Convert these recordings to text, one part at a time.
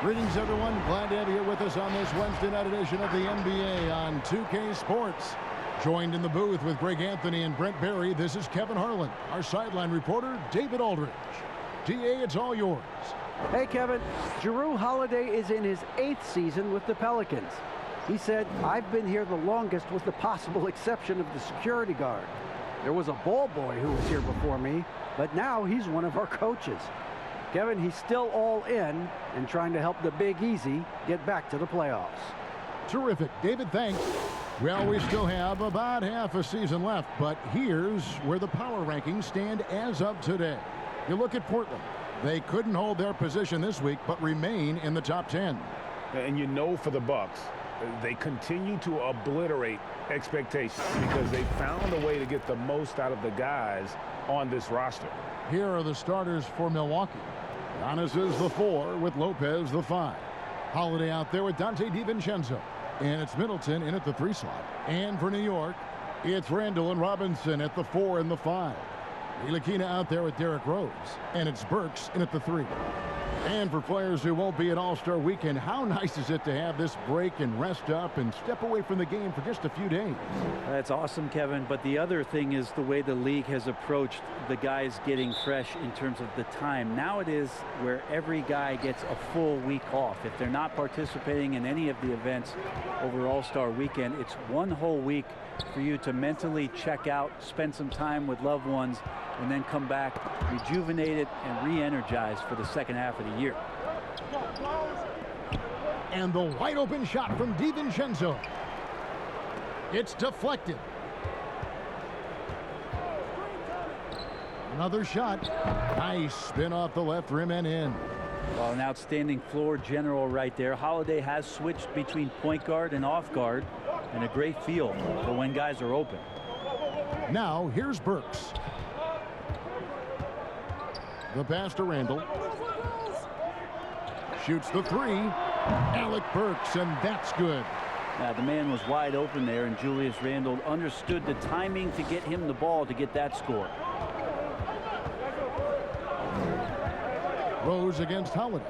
Greetings, everyone. Glad to have you here with us on this Wednesday night edition of the NBA on 2K Sports. Joined in the booth with Greg Anthony and Brent Barry, this is Kevin Harlan. Our sideline reporter, David Aldridge. DA, it's all yours. Hey, Kevin. Jrue Holiday is in his 8th season with the Pelicans. He said, "I've been here the longest with the possible exception of the security guard. There was a ball boy who was here before me, but now he's one of our coaches." Kevin, he's still all in and trying to help the Big Easy get back to the playoffs. Terrific. David, thanks. Well, we still have about half a season left, but here's where the power rankings stand as of today. You look at Portland. They couldn't hold their position this week, but remain in the top 10. And you know, for the Bucks, they continue to obliterate expectations because they found a way to get the most out of the guys on this roster. Here are the starters for Milwaukee. Giannis is the 4 with Lopez the 5. Holiday out there with Dante DiVincenzo. And it's Middleton in at the 3 slot. And for New York, it's Randall and Robinson at the 4 and the 5. Ntilikina out there with Derrick Rose. And it's Burks in at the 3. And for players who won't be at All-Star Weekend, how nice is it to have this break and rest up and step away from the game for just a few days? That's awesome, Kevin. But the other thing is the way the league has approached the guys getting fresh in terms of the time. Now it is where every guy gets a full week off. If they're not participating in any of the events over All-Star Weekend, it's one whole week for you to mentally check out, spend some time with loved ones, and then come back rejuvenated and re-energized for the second half of the year. And the wide open shot from DiVincenzo. It's deflected. Another shot. Nice spin off the left rim and in. Well, an outstanding floor general right there. Holiday has switched between point guard and off guard, and a great feel for when guys are open. Now here's Burks. The pass to Randall. Shoots the 3. Alec Burks, and that's good. Now, the man was wide open there, and Julius Randle understood the timing to get him the ball to get that score. Rose against Holiday.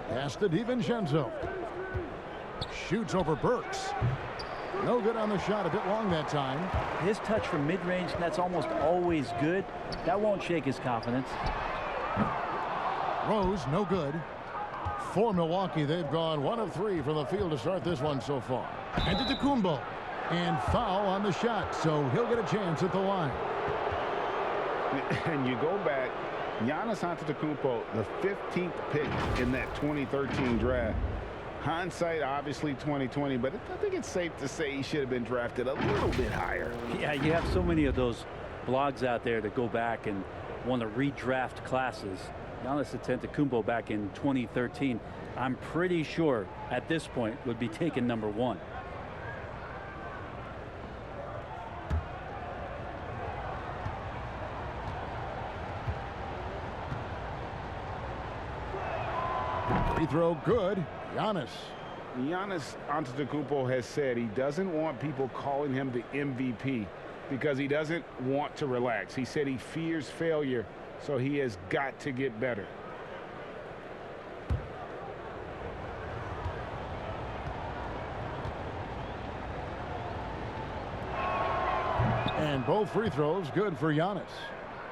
Pass to DiVincenzo. Shoots over Burks. No good on the shot, a bit long that time. His touch from mid-range, that's almost always good. That won't shake his confidence. Rose, no good. For Milwaukee, they've gone 1 of 3 from the field to start this one so far. Antetokounmpo. And foul on the shot, so he'll get a chance at the line. And you go back, Giannis Antetokounmpo, the 15th pick in that 2013 draft. Hindsight, obviously 2020, but I think it's safe to say he should have been drafted a little bit higher. Yeah, you have so many of those blogs out there that go back and want to redraft classes. Giannis Antetokounmpo back in 2013, I'm pretty sure at this point would be taken number 1. Free throw good. Giannis Antetokounmpo has said he doesn't want people calling him the MVP because he doesn't want to relax. He said he fears failure, so he has got to get better. And both free throws good for Giannis.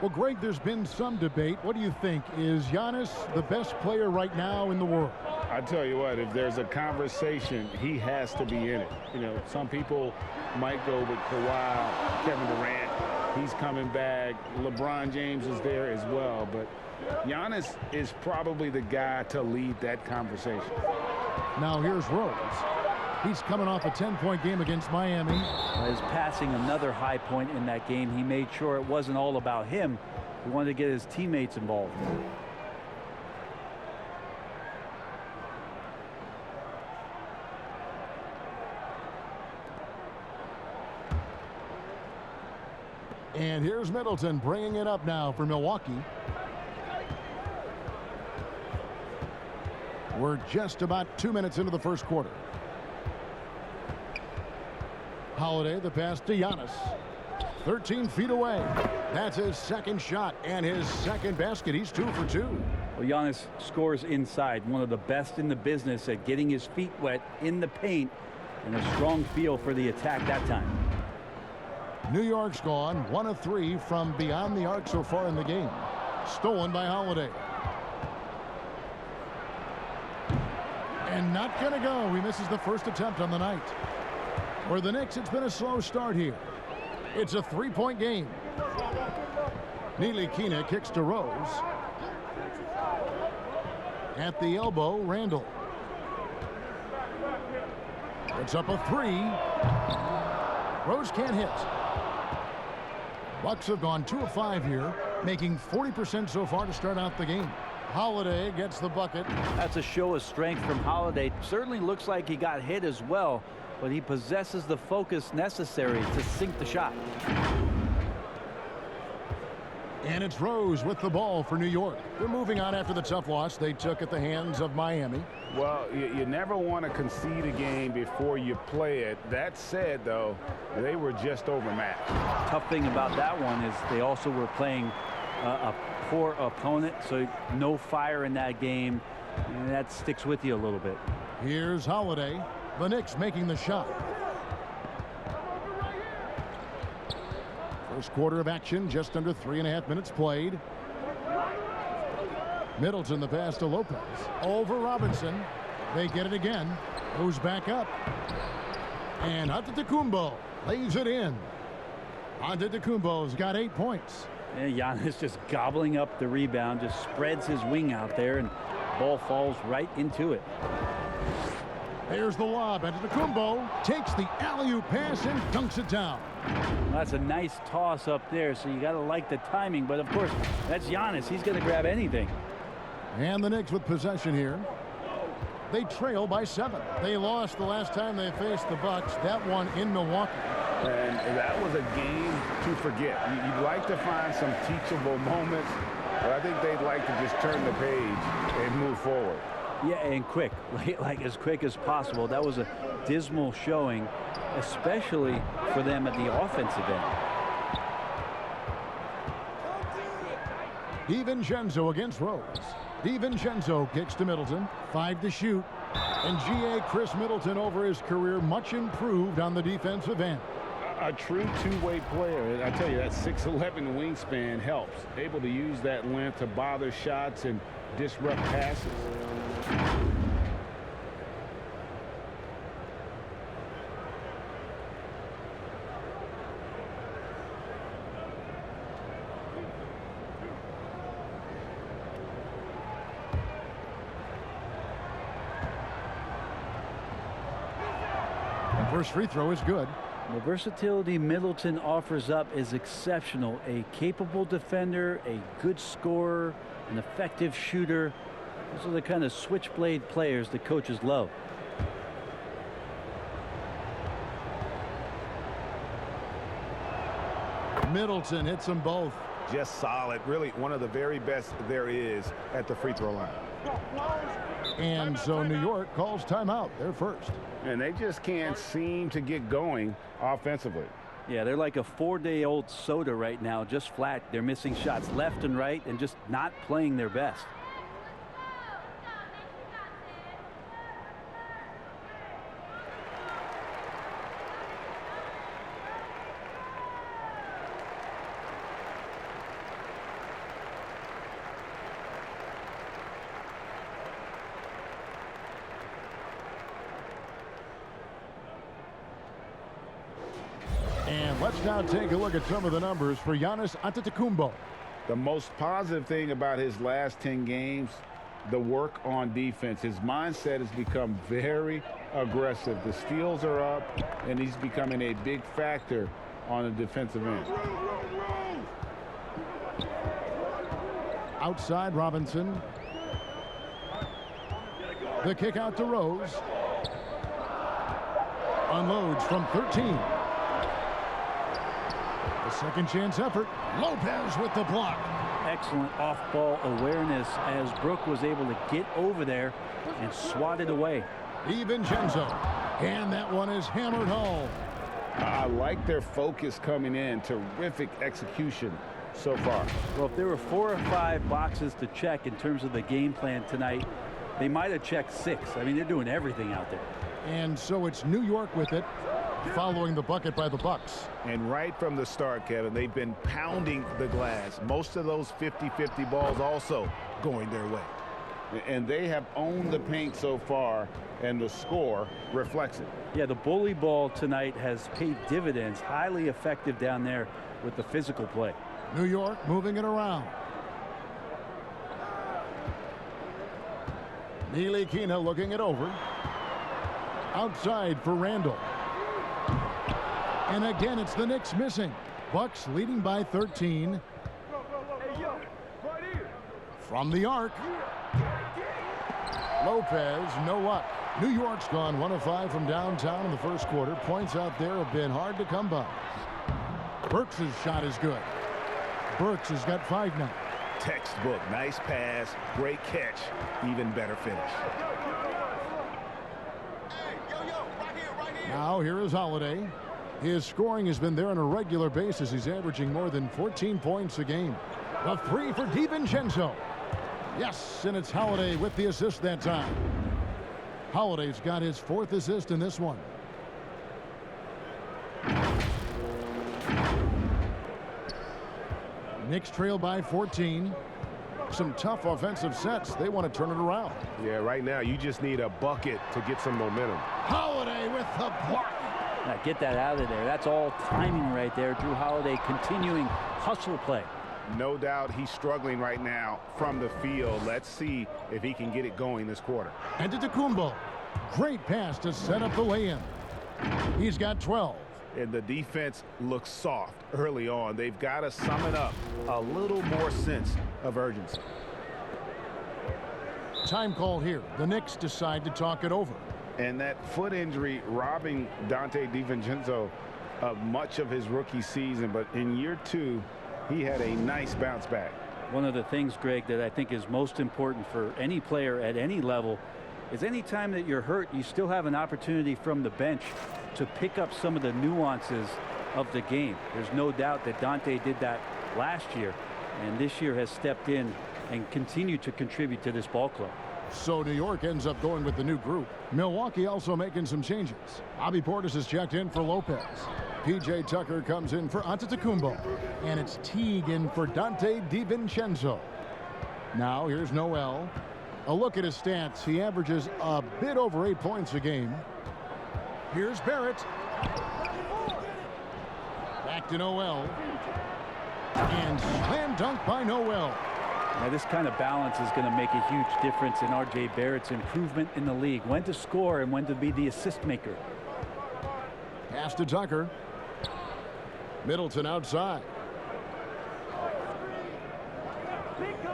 Well, Greg, there's been some debate. What do you think? Is Giannis the best player right now in the world? I tell you what, if there's a conversation, he has to be in it. You know, some people might go with Kawhi, Kevin Durant. He's coming back. LeBron James is there as well. But Giannis is probably the guy to lead that conversation. Now here's Rose. He's coming off a 10-point game against Miami. He's passing another high point in that game. He made sure it wasn't all about him. He wanted to get his teammates involved. And here's Middleton bringing it up now for Milwaukee. We're just about 2 minutes into the first quarter. Holiday, the pass to Giannis. 13 feet away. That's his second shot and his second basket. He's 2 for 2. Well, Giannis scores inside, one of the best in the business at getting his feet wet in the paint, and a strong feel for the attack that time. New York's gone 1 of 3 from beyond the arc so far in the game. Stolen by Holiday. And not going to go. He misses the first attempt on the night. For the Knicks, it's been a slow start here. It's a 3-point game. Ntilikina kicks to Rose. At the elbow, Randall. It's up a 3. Rose can't hit. Bucks have gone 2 of 5 here, making 40% so far to start out the game. Holiday gets the bucket. That's a show of strength from Holiday. Certainly looks like he got hit as well, but he possesses the focus necessary to sink the shot. And it's Rose with the ball for New York. They're moving on after the tough loss they took at the hands of Miami. Well, you never want to concede a game before you play it. That said, though, they were just overmatched. Tough thing about that one is they also were playing a poor opponent, so no fire in that game, and that sticks with you a little bit. Here's Holiday. The Knicks making the shot. First quarter of action, just under 3.5 minutes played. Middleton the pass to Lopez. Over Robinson. They get it again. Goes back up. And Antetokounmpo lays it in. Antetokounmpo's got 8 points. And Giannis just gobbling up the rebound, just spreads his wing out there, and ball falls right into it. There's the lob. Antetokounmpo takes the alley-oop pass and dunks it down. Well, that's a nice toss up there, so you got to like the timing. But, of course, that's Giannis. He's going to grab anything. And the Knicks with possession here. They trail by 7. They lost the last time they faced the Bucks. That one in Milwaukee. And that was a game to forget. You'd like to find some teachable moments, but I think they'd like to just turn the page and move forward. Yeah, and quick, like as quick as possible. That was a dismal showing, especially for them at the offensive end. DiVincenzo against Rose. DiVincenzo kicks to Middleton. 5 to shoot. And G.A. Chris Middleton over his career much improved on the defensive end. A true two-way player. And I tell you, that 6'11" wingspan helps. Able to use that length to bother shots and disrupt passes. First free throw is good. The versatility Middleton offers up is exceptional. A capable defender, a good scorer, an effective shooter. Those are the kind of switchblade players the coaches love. Middleton hits them both. Just solid. Really one of the very best there is at the free throw line. And so New York calls timeout. They're first. And they just can't seem to get going offensively. Yeah, they're like a 4-day-old soda right now, just flat. They're missing shots left and right and just not playing their best. And let's now take a look at some of the numbers for Giannis Antetokounmpo. The most positive thing about his last 10 games, the work on defense. His mindset has become very aggressive. The steals are up, and he's becoming a big factor on the defensive end. Outside Robinson. The kick out to Rose. Unloads from 13. The second chance effort. Lopez with the block. Excellent off-ball awareness as Brook was able to get over there and swat it away. DiVincenzo. And that one is hammered home. I like their focus coming in. Terrific execution so far. Well, if there were 4 or 5 boxes to check in terms of the game plan tonight, they might have checked 6. I mean, they're doing everything out there. And so it's New York with it, following the bucket by the Bucks. And right from the start, Kevin, they've been pounding the glass. Most of those 50-50 balls also going their way. And they have owned the paint so far, and the score reflects it. Yeah, the bully ball tonight has paid dividends. Highly effective down there with the physical play. New York moving it around. Ntilikina looking it over. Outside for Randall. And again, it's the Knicks missing. Bucks leading by 13. From the arc. Lopez, no luck. New York's gone 1 of 5 from downtown in the first quarter. Points out there have been hard to come by. Burks' shot is good. Burks has got 5 now. Textbook. Nice pass. Great catch. Even better finish. Now here is Holiday. His scoring has been there on a regular basis. He's averaging more than 14 points a game. A 3 for DiVincenzo. Yes, and it's Holiday with the assist that time. Holiday's got his 4th assist in this one. Knicks trail by 14. Some tough offensive sets. They want to turn it around. Yeah, right now you just need a bucket to get some momentum. Holiday with the block. Now get that out of there. That's all timing right there. Drew Holiday continuing hustle play. No doubt he's struggling right now from the field. Let's see if he can get it going this quarter. And to Antetokounmpo. Great pass to set up the lay-in. He's got 12. And the defense looks soft early on. They've got to sum it up. A little more sense of urgency. Time call here. The Knicks decide to talk it over. And that foot injury robbing Donte DiVincenzo of much of his rookie season. But in year 2, he had a nice bounce back. One of the things, Greg, that I think is most important for any player at any level is any time that you're hurt, you still have an opportunity from the bench to pick up some of the nuances of the game. There's no doubt that Donte did that last year, and this year has stepped in and continued to contribute to this ball club. So New York ends up going with the new group. Milwaukee also making some changes. Bobby Portis has checked in for Lopez. P.J. Tucker comes in for Antetokounmpo. And it's Teague in for Donte DiVincenzo. Now here's Noel. A look at his stats. He averages a bit over 8 points a game. Here's Barrett. Back to Noel. And slam dunk by Noel. Now this kind of balance is going to make a huge difference in R.J. Barrett's improvement in the league. When to score and when to be the assist maker. Pass to Tucker. Middleton outside.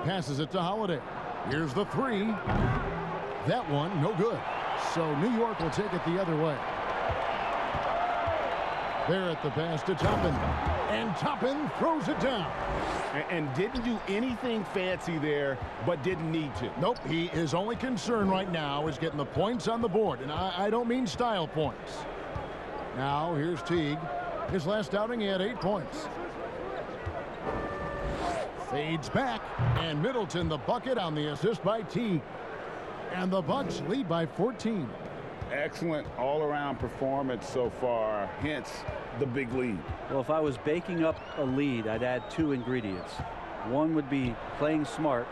Passes it to Holiday. Here's the 3. That one, no good. So New York will take it the other way. Barrett the pass to Toppin. And Toppin throws it down. And didn't do anything fancy there, but didn't need to. Nope, his only concern right now is getting the points on the board. And I don't mean style points. Now here's Teague. His last outing he had 8 points. Fades back, and Middleton the bucket on the assist by Teague. And the Bucks lead by 14. Excellent all-around performance so far, hence the big lead. Well, if I was baking up a lead, I'd add 2 ingredients. One would be playing smart.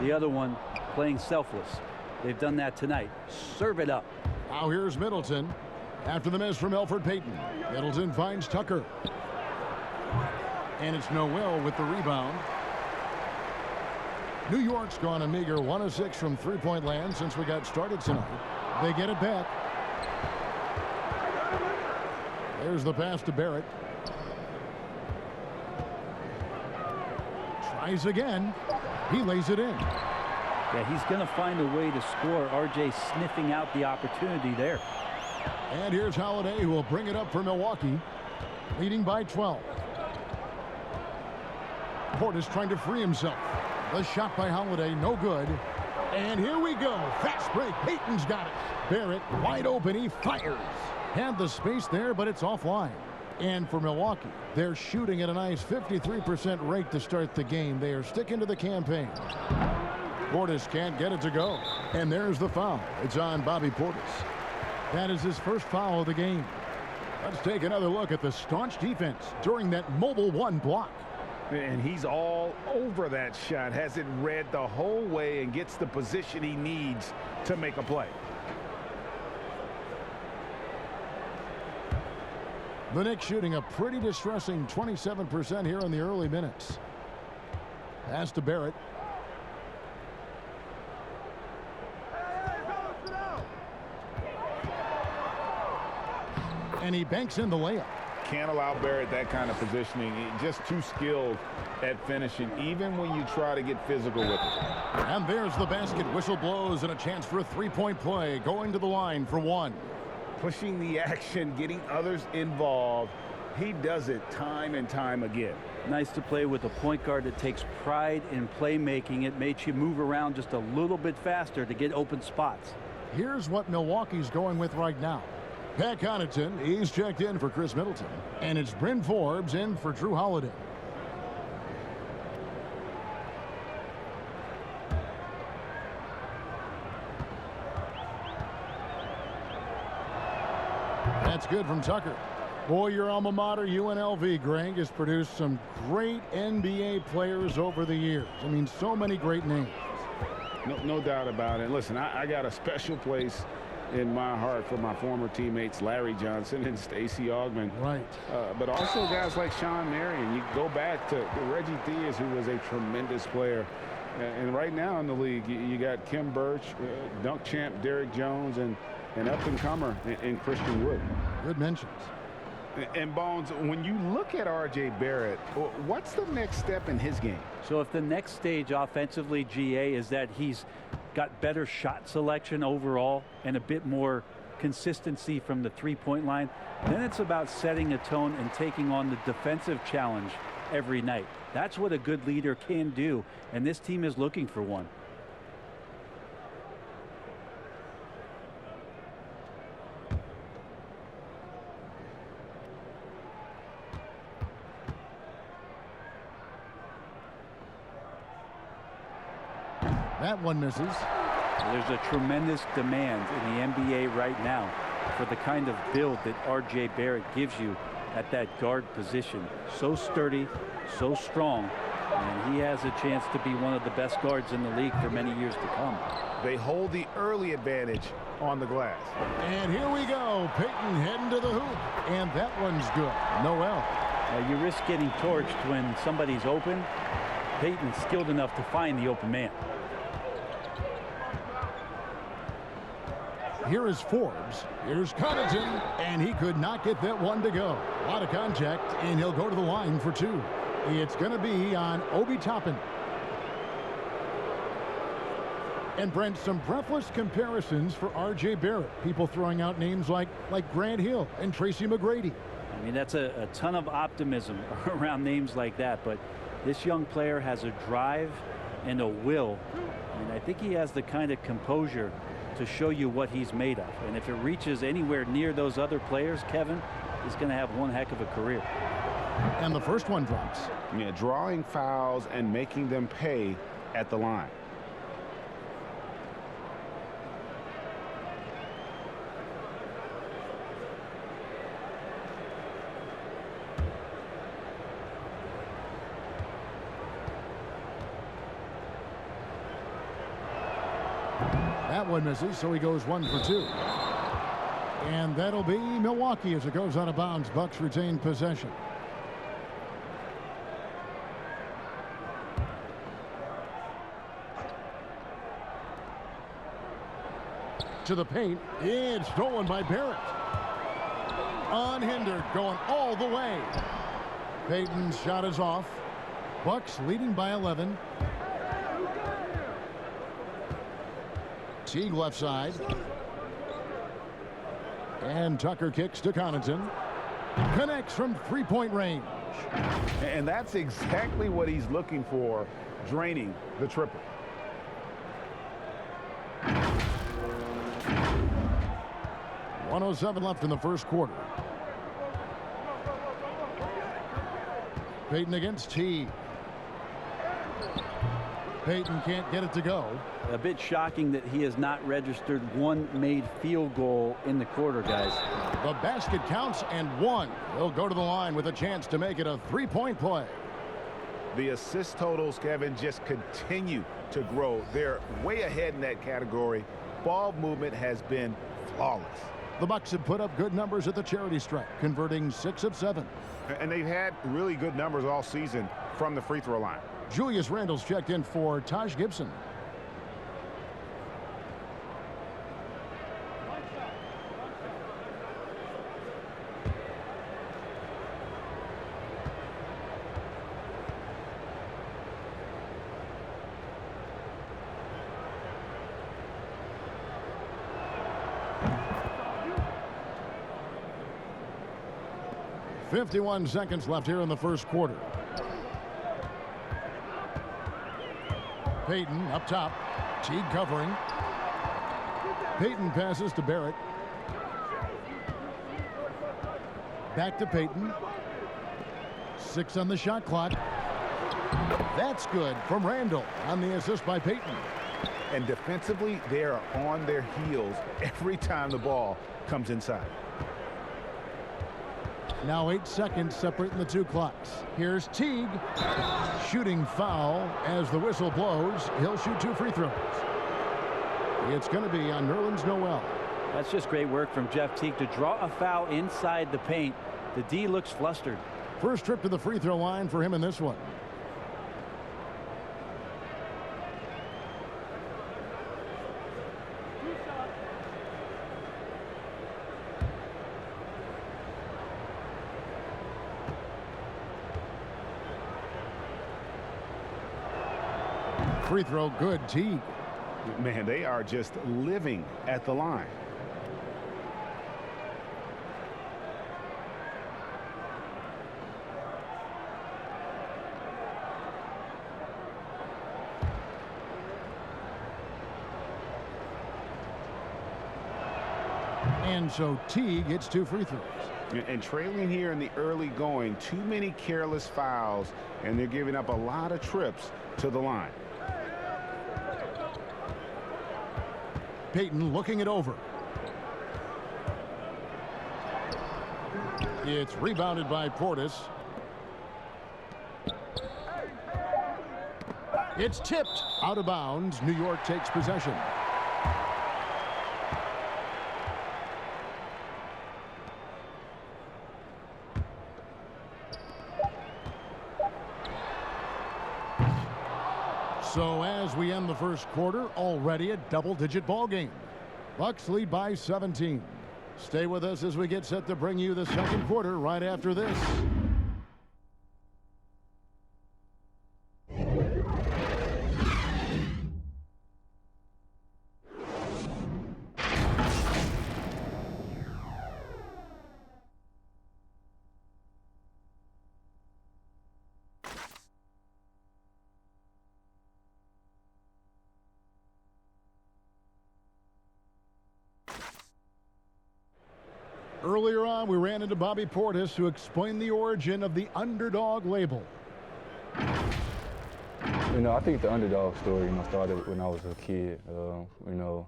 The other one, playing selfless. They've done that tonight. Serve it up. Now here's Middleton. After the miss from Elfrid Payton. Middleton finds Tucker. And it's Noel with the rebound. New York's gone a meager 1 of 6 from three-point land since we got started tonight. They get it back. There's the pass to Barrett. Tries again. He lays it in. Yeah, he's going to find a way to score. R.J. sniffing out the opportunity there. And here's Holiday, who will bring it up for Milwaukee, leading by 12. Portis trying to free himself. The shot by Holiday, no good. And here we go. Fast break. Payton's got it. Barrett wide open. He fires. Had the space there, but it's offline. And for Milwaukee, they're shooting at a nice 53% rate to start the game. They are sticking to the campaign. Portis can't get it to go. And there's the foul. It's on Bobby Portis. That is his first foul of the game. Let's take another look at the staunch defense during that mobile one block. And he's all over that shot. Has it read the whole way and gets the position he needs to make a play. The Knicks shooting a pretty distressing 27% here in the early minutes. Pass to Barrett. And he banks in the layup. Can't allow Barrett that kind of positioning. He's just too skilled at finishing, even when you try to get physical with it. And there's the basket. Whistle blows and a chance for a three-point play. Going to the line for one. Pushing the action, getting others involved. He does it time and time again. Nice to play with a point guard that takes pride in playmaking. It makes you move around just a little bit faster to get open spots. Here's what Milwaukee's going with right now. Pat Connaughton, he's checked in for Chris Middleton. And it's Bryn Forbes in for Drew Holiday. That's good from Tucker. Boy, your alma mater, UNLV, Greg, has produced some great NBA players over the years. I mean, so many great names. No doubt about it. Listen, I got a special place in my heart for my former teammates Larry Johnson and Stacey Augmon. Right. But also guys like Sean Marion. You go back to Reggie Theus, who was a tremendous player. And right now in the league, you got Kim Birch, dunk champ Derrick Jones, and an up-and-comer in Christian Wood. Good mentions. And Bones, when you look at R.J. Barrett, what's the next step in his game? So if the next stage offensively, GA, is that he's got better shot selection overall and a bit more consistency from the three-point line, then it's about setting a tone and taking on the defensive challenge every night. That's what a good leader can do, and this team is looking for one. That one misses. There's a tremendous demand in the NBA right now for the kind of build that R.J. Barrett gives you at that guard position. So sturdy, so strong, and he has a chance to be one of the best guards in the league for many years to come. They hold the early advantage on the glass. And here we go. Payton heading to the hoop. And that one's good. Noel. You risk getting torched when somebody's open. Payton's skilled enough to find the open man. Here is Forbes. Here's Connaughton, and he could not get that one to go. A lot of contact, and he'll go to the line for two. It's going to be on Obi Toppin. And Brent, some breathless comparisons for R.J. Barrett. People throwing out names like Grant Hill and Tracy McGrady. I mean, that's a ton of optimism around names like that, but this young player has a drive and a will, and I think he has the kind of composure to show you what he's made of. And if it reaches anywhere near those other players, Kevin, he's going to have one heck of a career. And the first one drops. Yeah, drawing fouls and making them pay at the line. That one misses, so he goes 1 for 2. And that'll be Milwaukee as it goes out of bounds. Bucks retain possession. To the paint. It's stolen by Barrett. Unhindered, going all the way. Payton's shot is off. Bucks leading by 11. Teague left side. And Tucker kicks to Connaughton. Connects from three-point range. And that's exactly what he's looking for, draining the triple. .107 left in the first quarter. Payton against Teague. Payton can't get it to go. A bit shocking that he has not registered one made field goal in the quarter, guys. The basket counts and one. He'll go to the line with a chance to make it a three-point play. The assist totals, Kevin, just continue to grow. They're way ahead in that category. Ball movement has been flawless. The Bucks have put up good numbers at the charity stripe, converting 6 of 7. And they've had really good numbers all season from the free throw line. Julius Randle's checked in for Taj Gibson. .51 seconds left here in the first quarter. Payton up top. Teague covering. Payton passes to Barrett. Back to Payton. 6 on the shot clock. That's good from Randle on the assist by Payton. And defensively, they are on their heels every time the ball comes inside. Now 8 seconds separating the two clocks. Here's Teague. Shooting foul as the whistle blows. He'll shoot 2 free throws. It's going to be on Nerlens Noel. That's just great work from Jeff Teague to draw a foul inside the paint. The D looks flustered. First trip to the free throw line for him in this one. Free throw good. Teague. Man, they are just living at the line. And so Teague gets 2 free throws. And trailing here in the early going, too many careless fouls, and they're giving up a lot of trips to the line. Payton looking it over. It's rebounded by Portis. It's tipped out of bounds. New York takes possession. So as we end the first quarter, already a double-digit ball game. Bucks lead by 17. Stay with us as we get set to bring you the second quarter right after this. Earlier on, we ran into Bobby Portis, who explained the origin of the underdog label. You know, I think the underdog story, started when I was a kid. I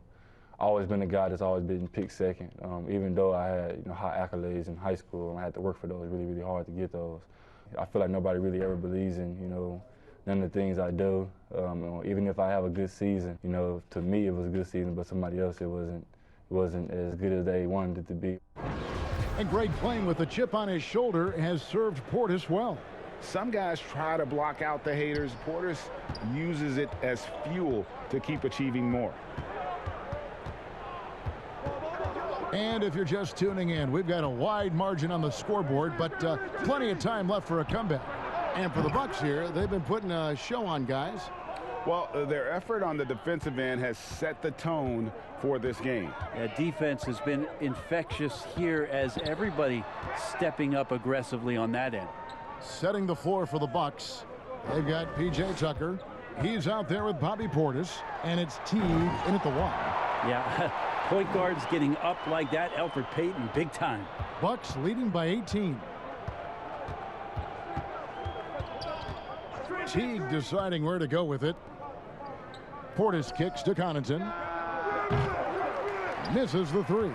always been a guy that's always been picked second. Even though I had, high accolades in high school, and I had to work for those really, really hard to get those. I feel like nobody really ever believes in, none of the things I do. Even if I have a good season, to me it was a good season, but somebody else it wasn't as good as they wanted it to be. And Greg, playing with a chip on his shoulder, has served Portis well. Some guys try to block out the haters. Portis uses it as fuel to keep achieving more. And if you're just tuning in, we've got a wide margin on the scoreboard, but plenty of time left for a comeback. And for the Bucks here, they've been putting a show on, guys. Well, their effort on the defensive end has set the tone for this game. Defense has been infectious here as everybody stepping up aggressively on that end. Setting the floor for the Bucks. They've got P.J. Tucker. He's out there with Bobby Portis, and it's Teague in at the 1. Yeah, point guards getting up like that. Elfrid Payton, big time. Bucks leading by 18. Teague deciding where to go with it. Portis kicks to Connaughton. Misses the three.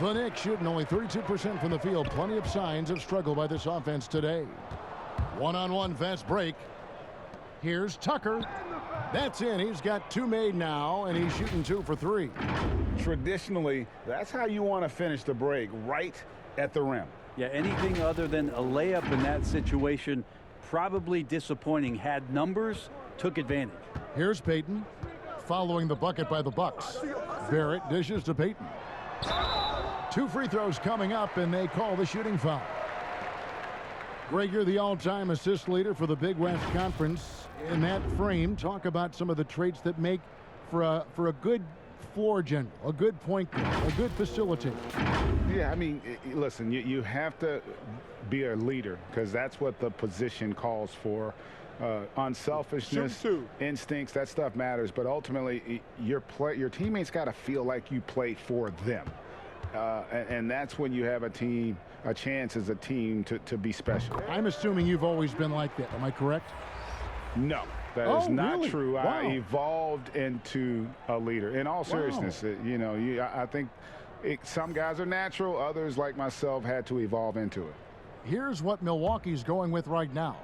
The Knicks shooting only 32% from the field. Plenty of signs of struggle by this offense today. One-on-one fast break. Here's Tucker. That's in. He's got two made now, and he's shooting 2 for 3. Traditionally, that's how you want to finish the break, right at the rim. Yeah, anything other than a layup in that situation, probably disappointing. Had numbers, took advantage. Here's Payton, following the bucket by the Bucks. Barrett dishes to Payton. 2 free throws coming up, and they call the shooting foul. Greg, you're the all-time assist leader for the Big West Conference. In that frame, talk about some of the traits that make for a good floor general, a good point guard, a good facilitator. Yeah, I mean, listen, you have to be a leader because that's what the position calls for. Unselfishness, instincts, that stuff matters. But ultimately, your teammates got to feel like you played for them. And that's when you have a chance as a team to be special. I'm assuming you've always been like that. Am I correct? No, that is not really? true. Wow. I evolved into a leader. In all seriousness, I think some guys are natural. Others, like myself, had to evolve into it. Here's what Milwaukee's going with right now.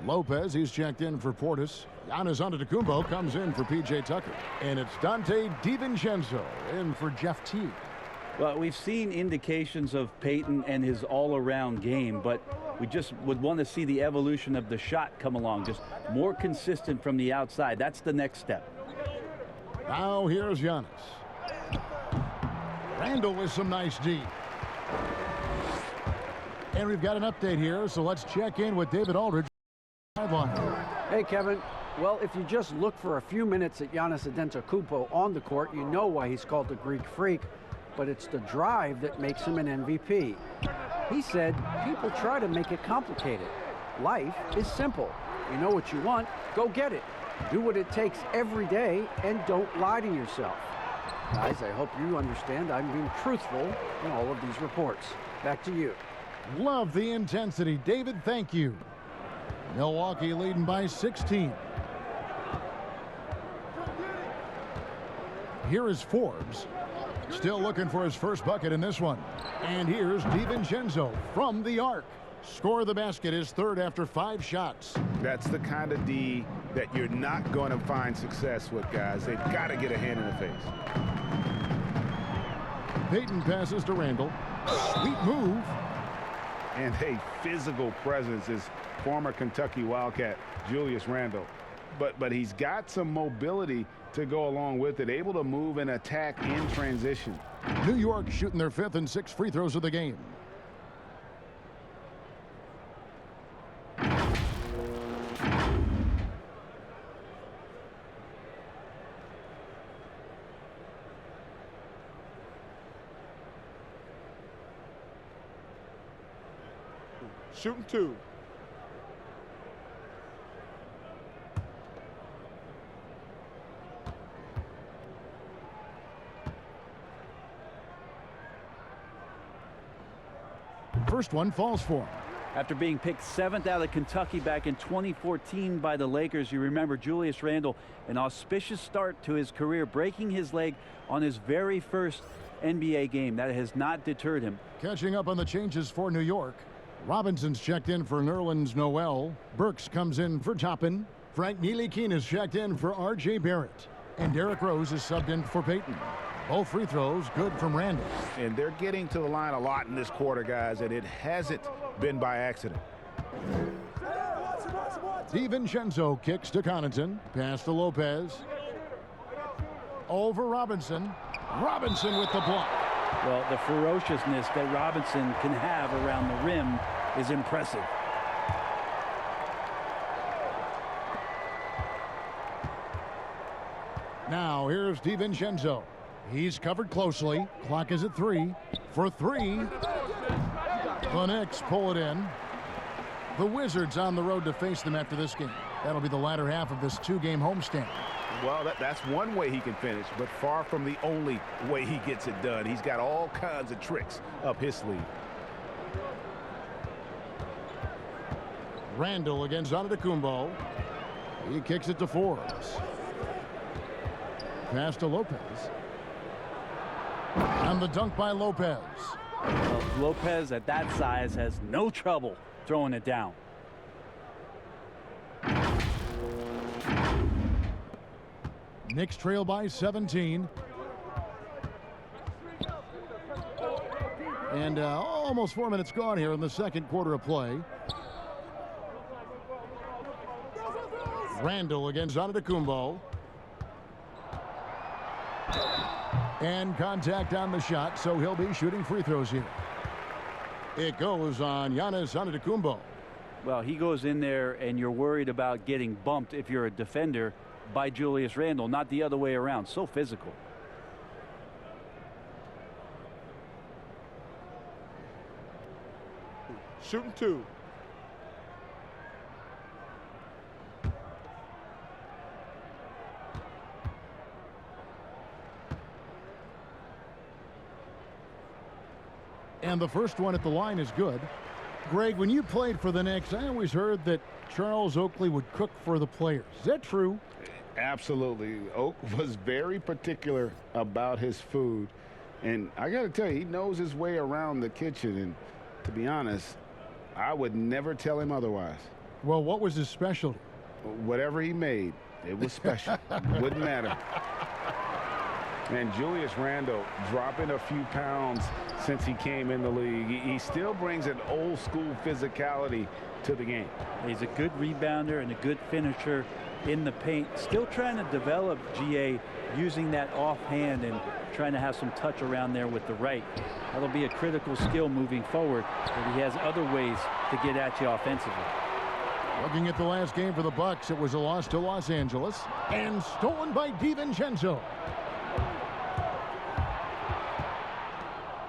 Lopez, he's checked in for Portis. Giannis Antetokounmpo comes in for P.J. Tucker. And it's Dante DiVincenzo in for Jeff Teague. Well, we've seen indications of Payton and his all-around game, but we just would want to see the evolution of the shot come along, just more consistent from the outside. That's the next step. Now here's Giannis. Randall with some nice D. And we've got an update here, so let's check in with David Aldridge. Hey, Kevin. Well, if you just look for a few minutes at Giannis Antetokounmpo on the court, you know why he's called the Greek Freak. But it's the drive that makes him an MVP. He said, people try to make it complicated. Life is simple. You know what you want, go get it. Do what it takes every day and don't lie to yourself. Guys, I hope you understand I'm being truthful in all of these reports. Back to you. Love the intensity. David, thank you. Milwaukee leading by 16. Here is Forbes. Still looking for his first bucket in this one. And here's DiVincenzo from the arc. Score the basket, his third after 5 shots. That's the kind of D that you're not going to find success with, guys. They've got to get a hand in the face. Payton passes to Randall. Sweet move. And a physical presence is former Kentucky Wildcat Julius Randle. But he's got some mobility to go along with it, able to move and attack in transition. New York shooting their 5th and 6th free throws of the game. Shooting 2. First one falls for him. After being picked 7th out of Kentucky back in 2014 by the Lakers, you remember Julius Randle, an auspicious start to his career, breaking his leg on his very first NBA game. That has not deterred him. Catching up on the changes for New York. Robinson's checked in for Nerlens Noel. Burks comes in for Toppin. Frank Ntilikina is checked in for R.J. Barrett. And Derrick Rose is subbed in for Payton. Both free throws good from Randall. And they're getting to the line a lot in this quarter, guys, and it hasn't been by accident. DiVincenzo kicks to Connaughton. Pass to Lopez. Over Robinson. Robinson with the block. Well, the ferociousness that Robinson can have around the rim is impressive. Now here's DiVincenzo. He's covered closely. Clock is at 3. For 3. The Knicks pull it in. The Wizards on the road to face them after this game. That'll be the latter half of this 2-game homestand. Well, that's one way he can finish, but far from the only way he gets it done. He's got all kinds of tricks up his sleeve. Randall against Antetokounmpo. He kicks it to Forbes. Pass to Lopez. And the dunk by Lopez. Well, Lopez at that size has no trouble throwing it down. Knicks trail by 17. And almost 4 minutes gone here in the second quarter of play. Randall against Antetokounmpo. And contact on the shot, so he'll be shooting free throws here. It goes on Giannis Antetokounmpo. Well, he goes in there, and you're worried about getting bumped if you're a defender by Julius Randle, not the other way around. So physical. Shooting 2. And the first one at the line is good. Greg, when you played for the Knicks, I always heard that Charles Oakley would cook for the players. Is that true? Absolutely. Oak was very particular about his food. And I got to tell you, he knows his way around the kitchen. And to be honest, I would never tell him otherwise. Well, what was his specialty? Whatever he made, it was special. Wouldn't matter. And Julius Randle dropping a few pounds since he came in the league. He still brings an old school physicality to the game. He's a good rebounder and a good finisher in the paint. Still trying to develop GA using that offhand and trying to have some touch around there with the right. That'll be a critical skill moving forward, but he has other ways to get at you offensively. Looking at the last game for the Bucks, it was a loss to Los Angeles and stolen by DiVincenzo.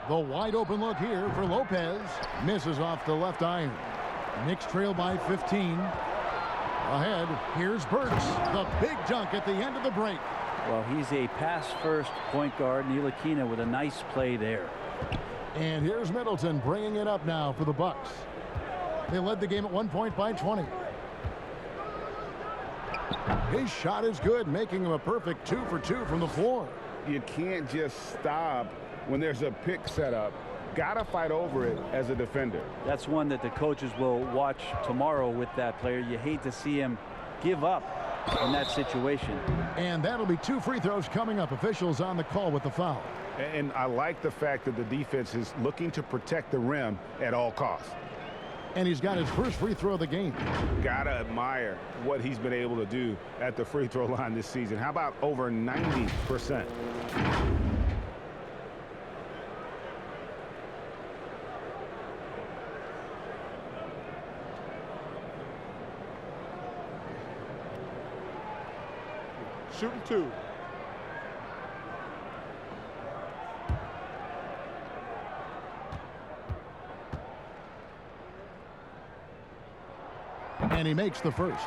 The wide open look here for Lopez. Misses off the left iron. Knicks trail by 15. Ahead, here's Burks. The big dunk at the end of the break. Well, he's a pass-first point guard. Ntilikina with a nice play there. And here's Middleton bringing it up now for the Bucks. They led the game at 1 point by 20. His shot is good, making him a perfect 2 for 2 from the floor. You can't just stop when there's a pick set up. Gotta fight over it as a defender. That's one that the coaches will watch tomorrow with that player. You hate to see him give up in that situation. And that'll be 2 free throws coming up. Officials on the call with the foul. And I like the fact that the defense is looking to protect the rim at all costs. And he's got his first free throw of the game. Gotta admire what he's been able to do at the free throw line this season. How about over 90%? Shooting 2. And he makes the first.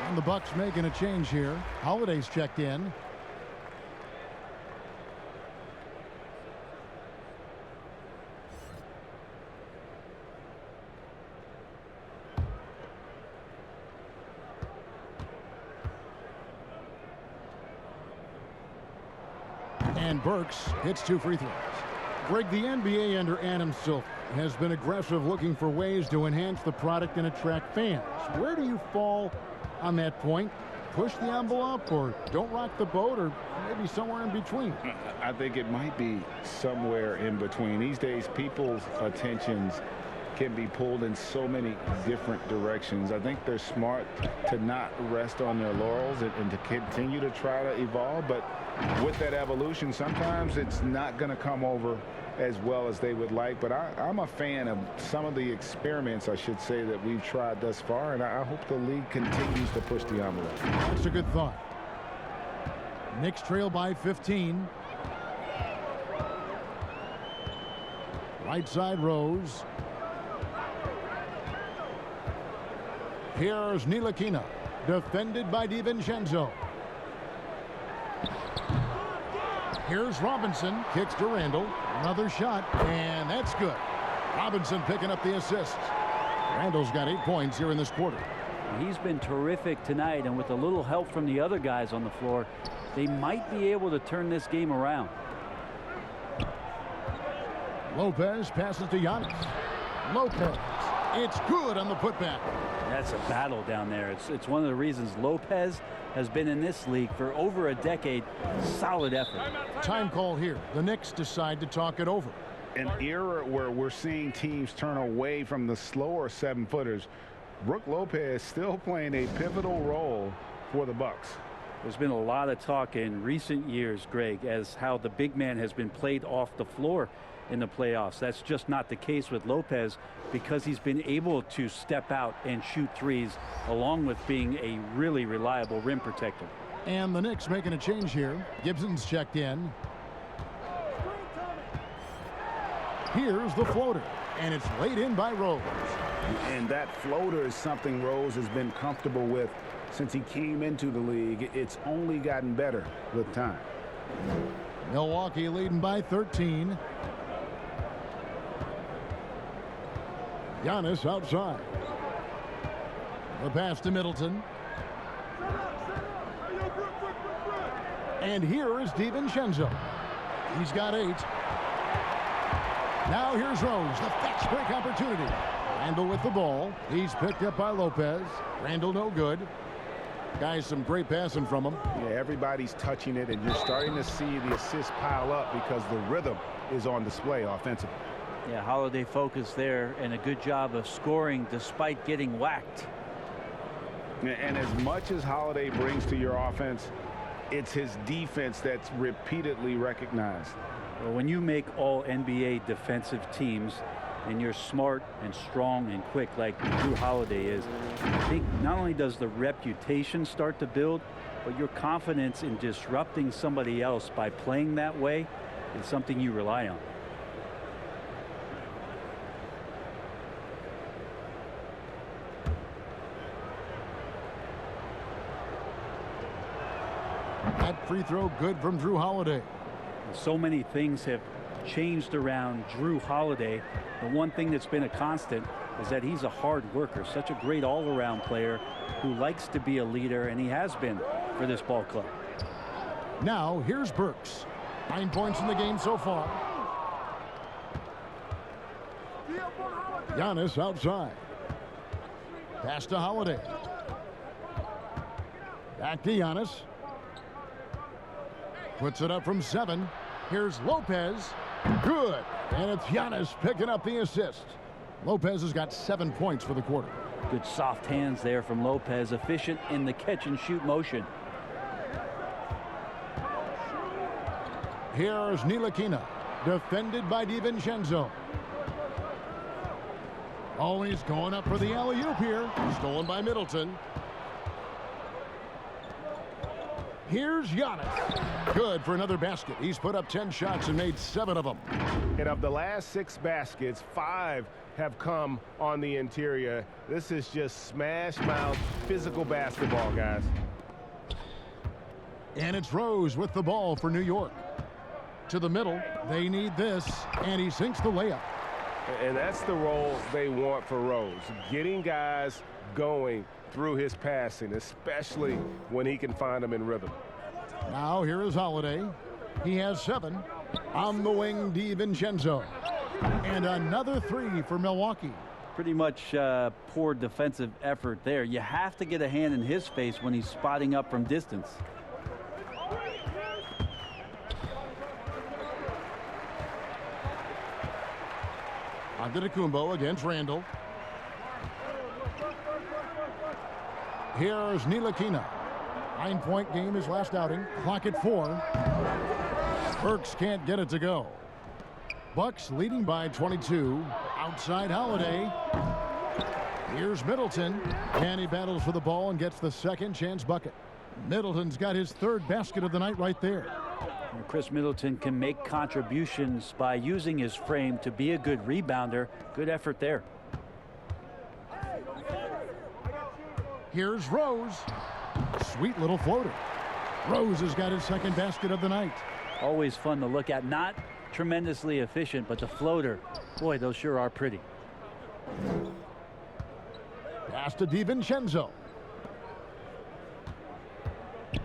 And the Bucks making a change here. Holiday's checked in. And Burks hits 2 free throws. Greg, the NBA under Adam Silver has been aggressive, looking for ways to enhance the product and attract fans. Where do you fall on that point? Push the envelope, or don't rock the boat, or maybe somewhere in between? I think it might be somewhere in between. These days, people's attentions can be pulled in so many different directions. I think they're smart to not rest on their laurels and to continue to try to evolve. But with that evolution, sometimes it's not going to come over as well as they would like. But I'm a fan of some of the experiments, I should say, that we've tried thus far, and I hope the league continues to push the envelope. That's a good thought. Knicks trail by 15. Right side Rose. Here's Ntilikina, defended by DiVincenzo. Here's Robinson, kicks to Randall. Another shot, and that's good. Robinson picking up the assist. Randall's got 8 points here in this quarter. He's been terrific tonight, and with a little help from the other guys on the floor, they might be able to turn this game around. Lopez passes to Giannis. Lopez. It's good on the putback. That's a battle down there. It's one of the reasons Lopez has been in this league for over a decade. Solid effort. Time call here. The Knicks decide to talk it over. An era where we're seeing teams turn away from the slower 7-footers. Brook Lopez still playing a pivotal role for the Bucks. There's been a lot of talk in recent years, Greg, as how the big man has been played off the floor in the playoffs. That's just not the case with Lopez, because he's been able to step out and shoot threes, along with being a really reliable rim protector. And the Knicks making a change here. Gibson's checked in. Here's the floater, and it's laid in by Rose. And that floater is something Rose has been comfortable with since he came into the league. It's only gotten better with time. Milwaukee leading by 13. Giannis outside. The pass to Middleton. And here is DiVincenzo. He's got 8. Now here's Rose, the fast break opportunity. Randall with the ball. He's picked up by Lopez. Randall no good. Guys, some great passing from him. Yeah, everybody's touching it, and you're starting to see the assists pile up because the rhythm is on display offensively. Yeah, Holiday focus there, and a good job of scoring despite getting whacked. And as much as Holiday brings to your offense, it's his defense that's repeatedly recognized. Well, when you make all NBA defensive teams and you're smart and strong and quick like Drew Holiday is, I think not only does the reputation start to build, but your confidence in disrupting somebody else by playing that way is something you rely on. That free throw good from Drew Holiday. So many things have changed around Drew Holiday. The one thing that's been a constant is that he's a hard worker, such a great all-around player who likes to be a leader, and he has been for this ball club. Now here's Burks. 9 points in the game so far. Giannis outside. Pass to Holiday. Back to Giannis. Puts it up from 7. Here's Lopez. Good. And it's Giannis picking up the assist. Lopez has got 7 points for the quarter. Good soft hands there from Lopez. Efficient in the catch and shoot motion. Here's Ntilikina. Defended by DiVincenzo. Oh, he's going up for the alley-oop here. Stolen by Middleton. Here's Giannis. Good for another basket. He's put up 10 shots and made 7 of them. And of the last 6 baskets, 5 have come on the interior. This is just smash mouth physical basketball, guys. And it's Rose with the ball for New York. To the middle. They need this. And he sinks the layup. And that's the role they want for Rose. Getting guys going through his passing, especially when he can find them in rhythm. Now here is Holiday. He has 7. On the wing, DiVincenzo. And another 3 for Milwaukee. Pretty much poor defensive effort there. You have to get a hand in his face when he's spotting up from distance. Antetokounmpo against Randall. Here's Ntilikina. 9-point game his last outing. Clock at 4. Burks can't get it to go. Bucks leading by 22. Outside Holiday. Here's Middleton. And he battles for the ball and gets the second chance bucket. Middleton's got his 3rd basket of the night right there. And Chris Middleton can make contributions by using his frame to be a good rebounder. Good effort there. Here's Rose. Sweet little floater. Rose has got his 2nd basket of the night. Always fun to look at. Not tremendously efficient, but the floater, boy, those sure are pretty. Pass to DiVincenzo.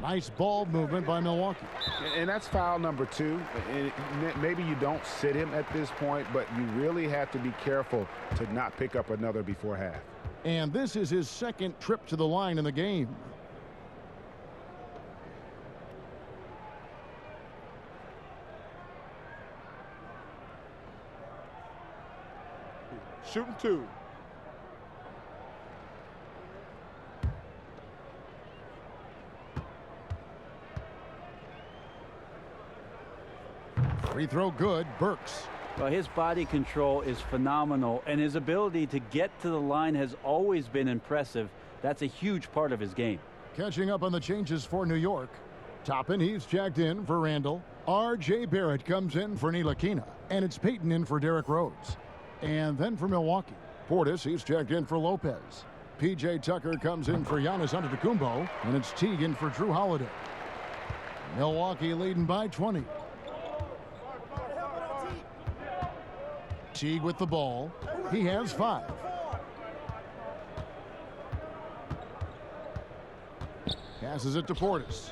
Nice ball movement by Milwaukee. And that's foul number 2. And maybe you don't sit him at this point, but you really have to be careful to not pick up another before half. And this is his second trip to the line in the game. Shooting 2. Free throw good, Burks. Well, his body control is phenomenal, and his ability to get to the line has always been impressive. That's a huge part of his game. Catching up on the changes for New York. Toppin, he's checked in for Randall. R.J. Barrett comes in for Ntilikina, and it's Payton in for Derrick Rose. And then for Milwaukee, Portis, he's checked in for Lopez. P.J. Tucker comes in for Giannis Antetokounmpo, and it's Teague in for Drew Holiday. Milwaukee leading by 20. Teague with the ball. He has 5. Passes it to Portis.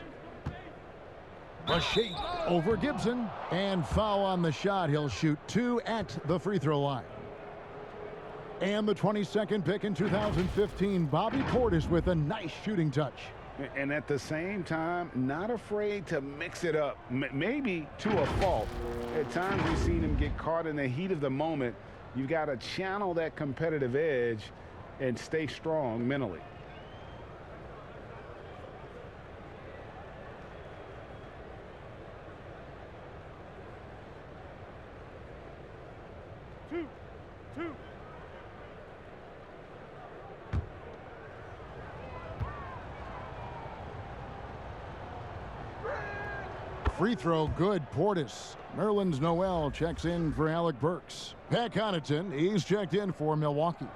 A shake over Gibson. And foul on the shot. He'll shoot 2 at the free throw line. And the 22nd pick in 2015, Bobby Portis with a nice shooting touch. And at the same time, not afraid to mix it up, maybe to a fault. At times we've seen him get caught in the heat of the moment. You've got to channel that competitive edge and stay strong mentally. Two. Free throw good, Portis. Nerlens Noel checks in for Alec Burks. Pat Connaughton, he's checked in for Milwaukee.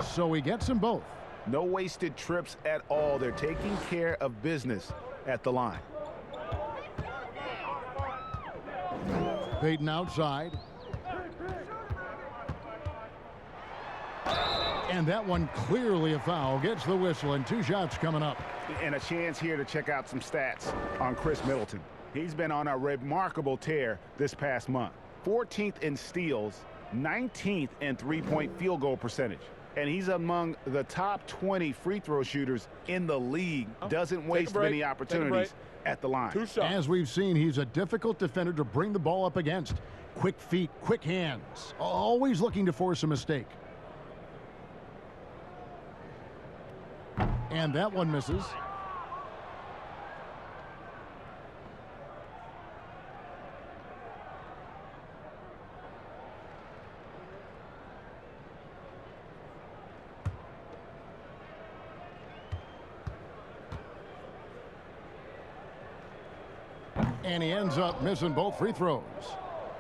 So he gets them both. No wasted trips at all. They're taking care of business at the line. Payton outside. And that one clearly a foul. Gets the whistle, and 2 shots coming up. And a chance here to check out some stats on Chris Middleton. He's been on a remarkable tear this past month. 14th in steals, 19th in three-point field goal percentage. And he's among the top 20 free throw shooters in the league. Doesn't waste many opportunities at the line. 2 shots. As we've seen, he's a difficult defender to bring the ball up against. Quick feet, quick hands. Always looking to force a mistake. And that one misses. And he ends up missing both free throws.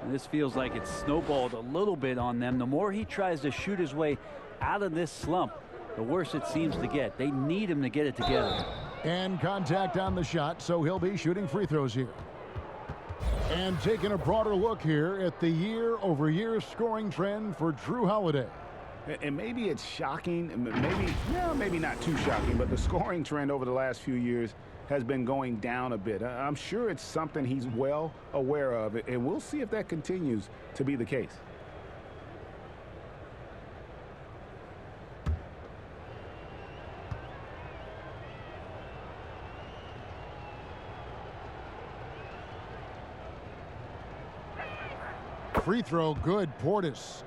And this feels like it's snowballed a little bit on them. The more he tries to shoot his way out of this slump, the worse it seems to get. They need him to get it together. And contact on the shot, so he'll be shooting free throws here. And taking a broader look here at the year-over-year scoring trend for Drew Holiday. And maybe it's shocking, maybe not too shocking, but the scoring trend over the last few years has been going down a bit. I'm sure it's something he's well aware of, and we'll see if that continues to be the case. Free throw good, Portis.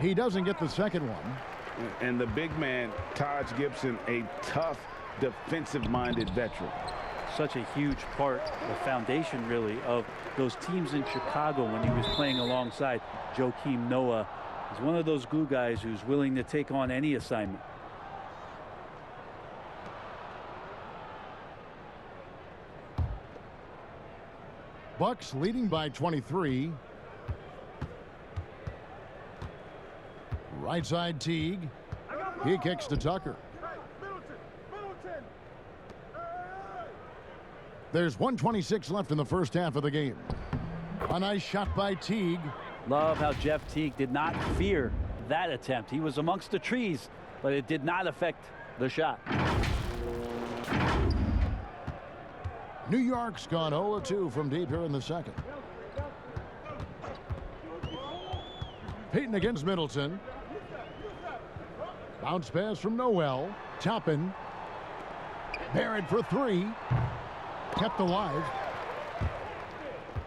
He doesn't get the second one. And the big man, Taj Gibson, a tough, defensive-minded veteran. such a huge part, the foundation really, of those teams in Chicago when he was playing alongside Joakim Noah. He's one of those glue guys who's willing to take on any assignment. Bucks leading by 23. Right side Teague. He kicks to Tucker. There's 1:26 left in the first half of the game. A nice shot by Teague. Love how Jeff Teague did not fear that attempt. He was amongst the trees, but it did not affect the shot. New York's gone 0-2 from deep here in the second. Payton against Middleton. Bounce pass from Noel. Toppin. Barrett for three. Kept alive.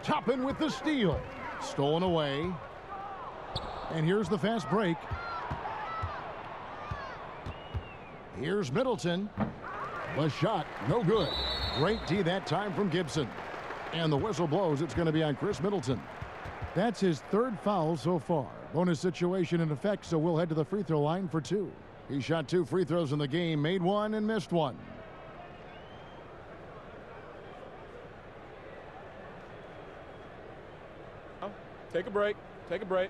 Toppin with the steal. Stolen away. And here's the fast break. Here's Middleton. The shot, no good. Great D that time from Gibson. And the whistle blows. It's going to be on Chris Middleton. That's his third foul so far. Bonus situation in effect, so we'll head to the free throw line for two. He shot 2 free throws in the game, made one and missed one. Take a break. Take a break.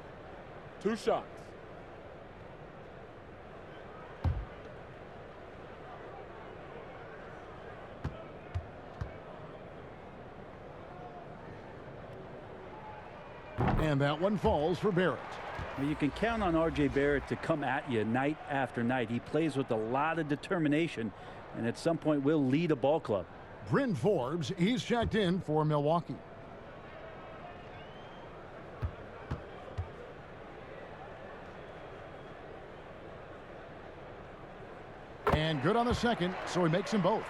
2 shots. And that one falls for Barrett. Well, you can count on R.J. Barrett to come at you night after night. He plays with a lot of determination, and at some point will lead a ball club. Bryn Forbes, he's checked in for Milwaukee. And good on the second, so he makes them both.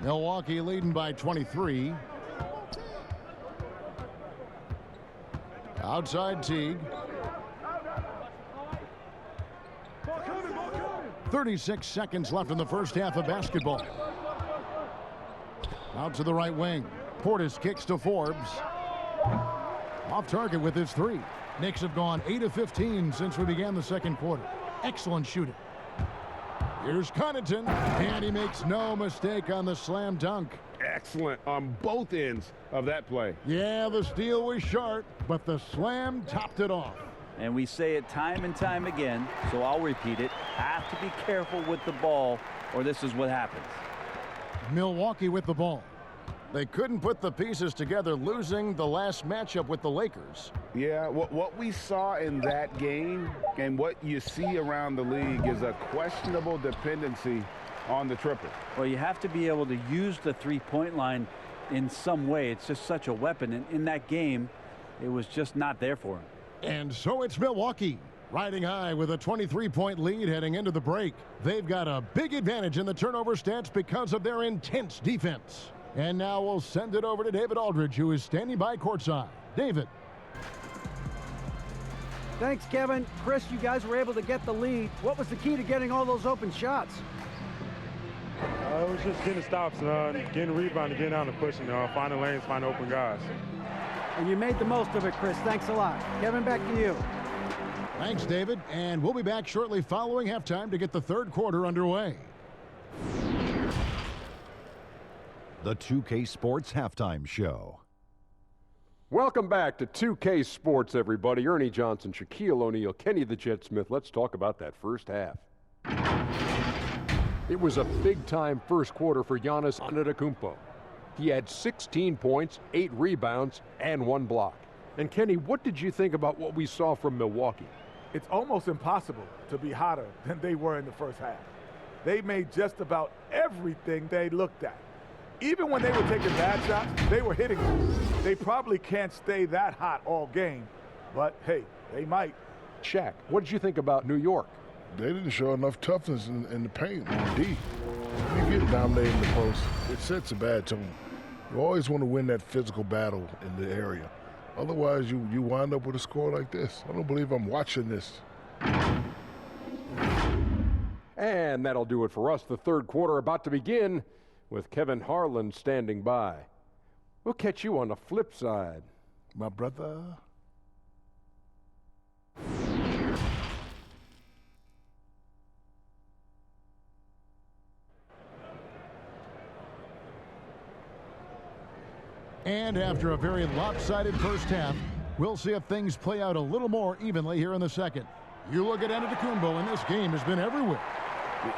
Milwaukee leading by 23. Outside Teague. 36 seconds left in the first half of basketball. Out to the right wing. Portis kicks to Forbes. Off target with his three. Knicks have gone 8 of 15 since we began the second quarter. Excellent shooting. Here's Connaughton, and he makes no mistake on the slam dunk. Excellent on both ends of that play. Yeah, the steal was sharp, but the slam topped it off. And we say it time and time again, so I'll repeat it. Have to be careful with the ball, or this is what happens. Milwaukee with the ball. They couldn't put the pieces together, losing the last matchup with the Lakers. Yeah, what we saw in that game and what you see around the league is a questionable dependency on the triple. Well, you have to be able to use the three-point line in some way. It's just such a weapon. And in that game, it was just not there for him. And so it's Milwaukee riding high with a 23-point lead heading into the break. They've got a big advantage in the turnover stats because of their intense defense. And now we'll send it over to David Aldridge, who is standing by courtside. David. Thanks, Kevin. Chris, you guys were able to get the lead. What was the key to getting all those open shots? It was just getting stops, getting rebounding, getting out and pushing, finding lanes, finding open guys. And you made the most of it, Chris. Thanks a lot. Kevin, back to you. Thanks, David. And we'll be back shortly following halftime to get the third quarter underway. The 2K Sports Halftime Show. Welcome back to 2K Sports, everybody. Ernie Johnson, Shaquille O'Neal, Kenny the Jet Smith. Let's talk about that first half. It was a big-time first quarter for Giannis Antetokounmpo. He had 16 points, 8 rebounds, and 1 block. And Kenny, what did you think about what we saw from Milwaukee? It's almost impossible to be hotter than they were in the first half. They made just about everything they looked at. Even when they were taking bad shots, they were hitting them. They probably can't stay that hot all game, but hey, they might. Shaq, what did you think about New York? They didn't show enough toughness in the paint on D. You get dominated in the post, it sets a bad tone. You always want to win that physical battle in the area. Otherwise, you wind up with a score like this. I don't believe I'm watching this. And that'll do it for us. The third quarter about to begin with Kevin Harlan standing by. We'll catch you on the flip side, my brother. And after a very lopsided first half, we'll see if things play out a little more evenly here in the second. You look at Antetokounmpo, and this game has been everywhere.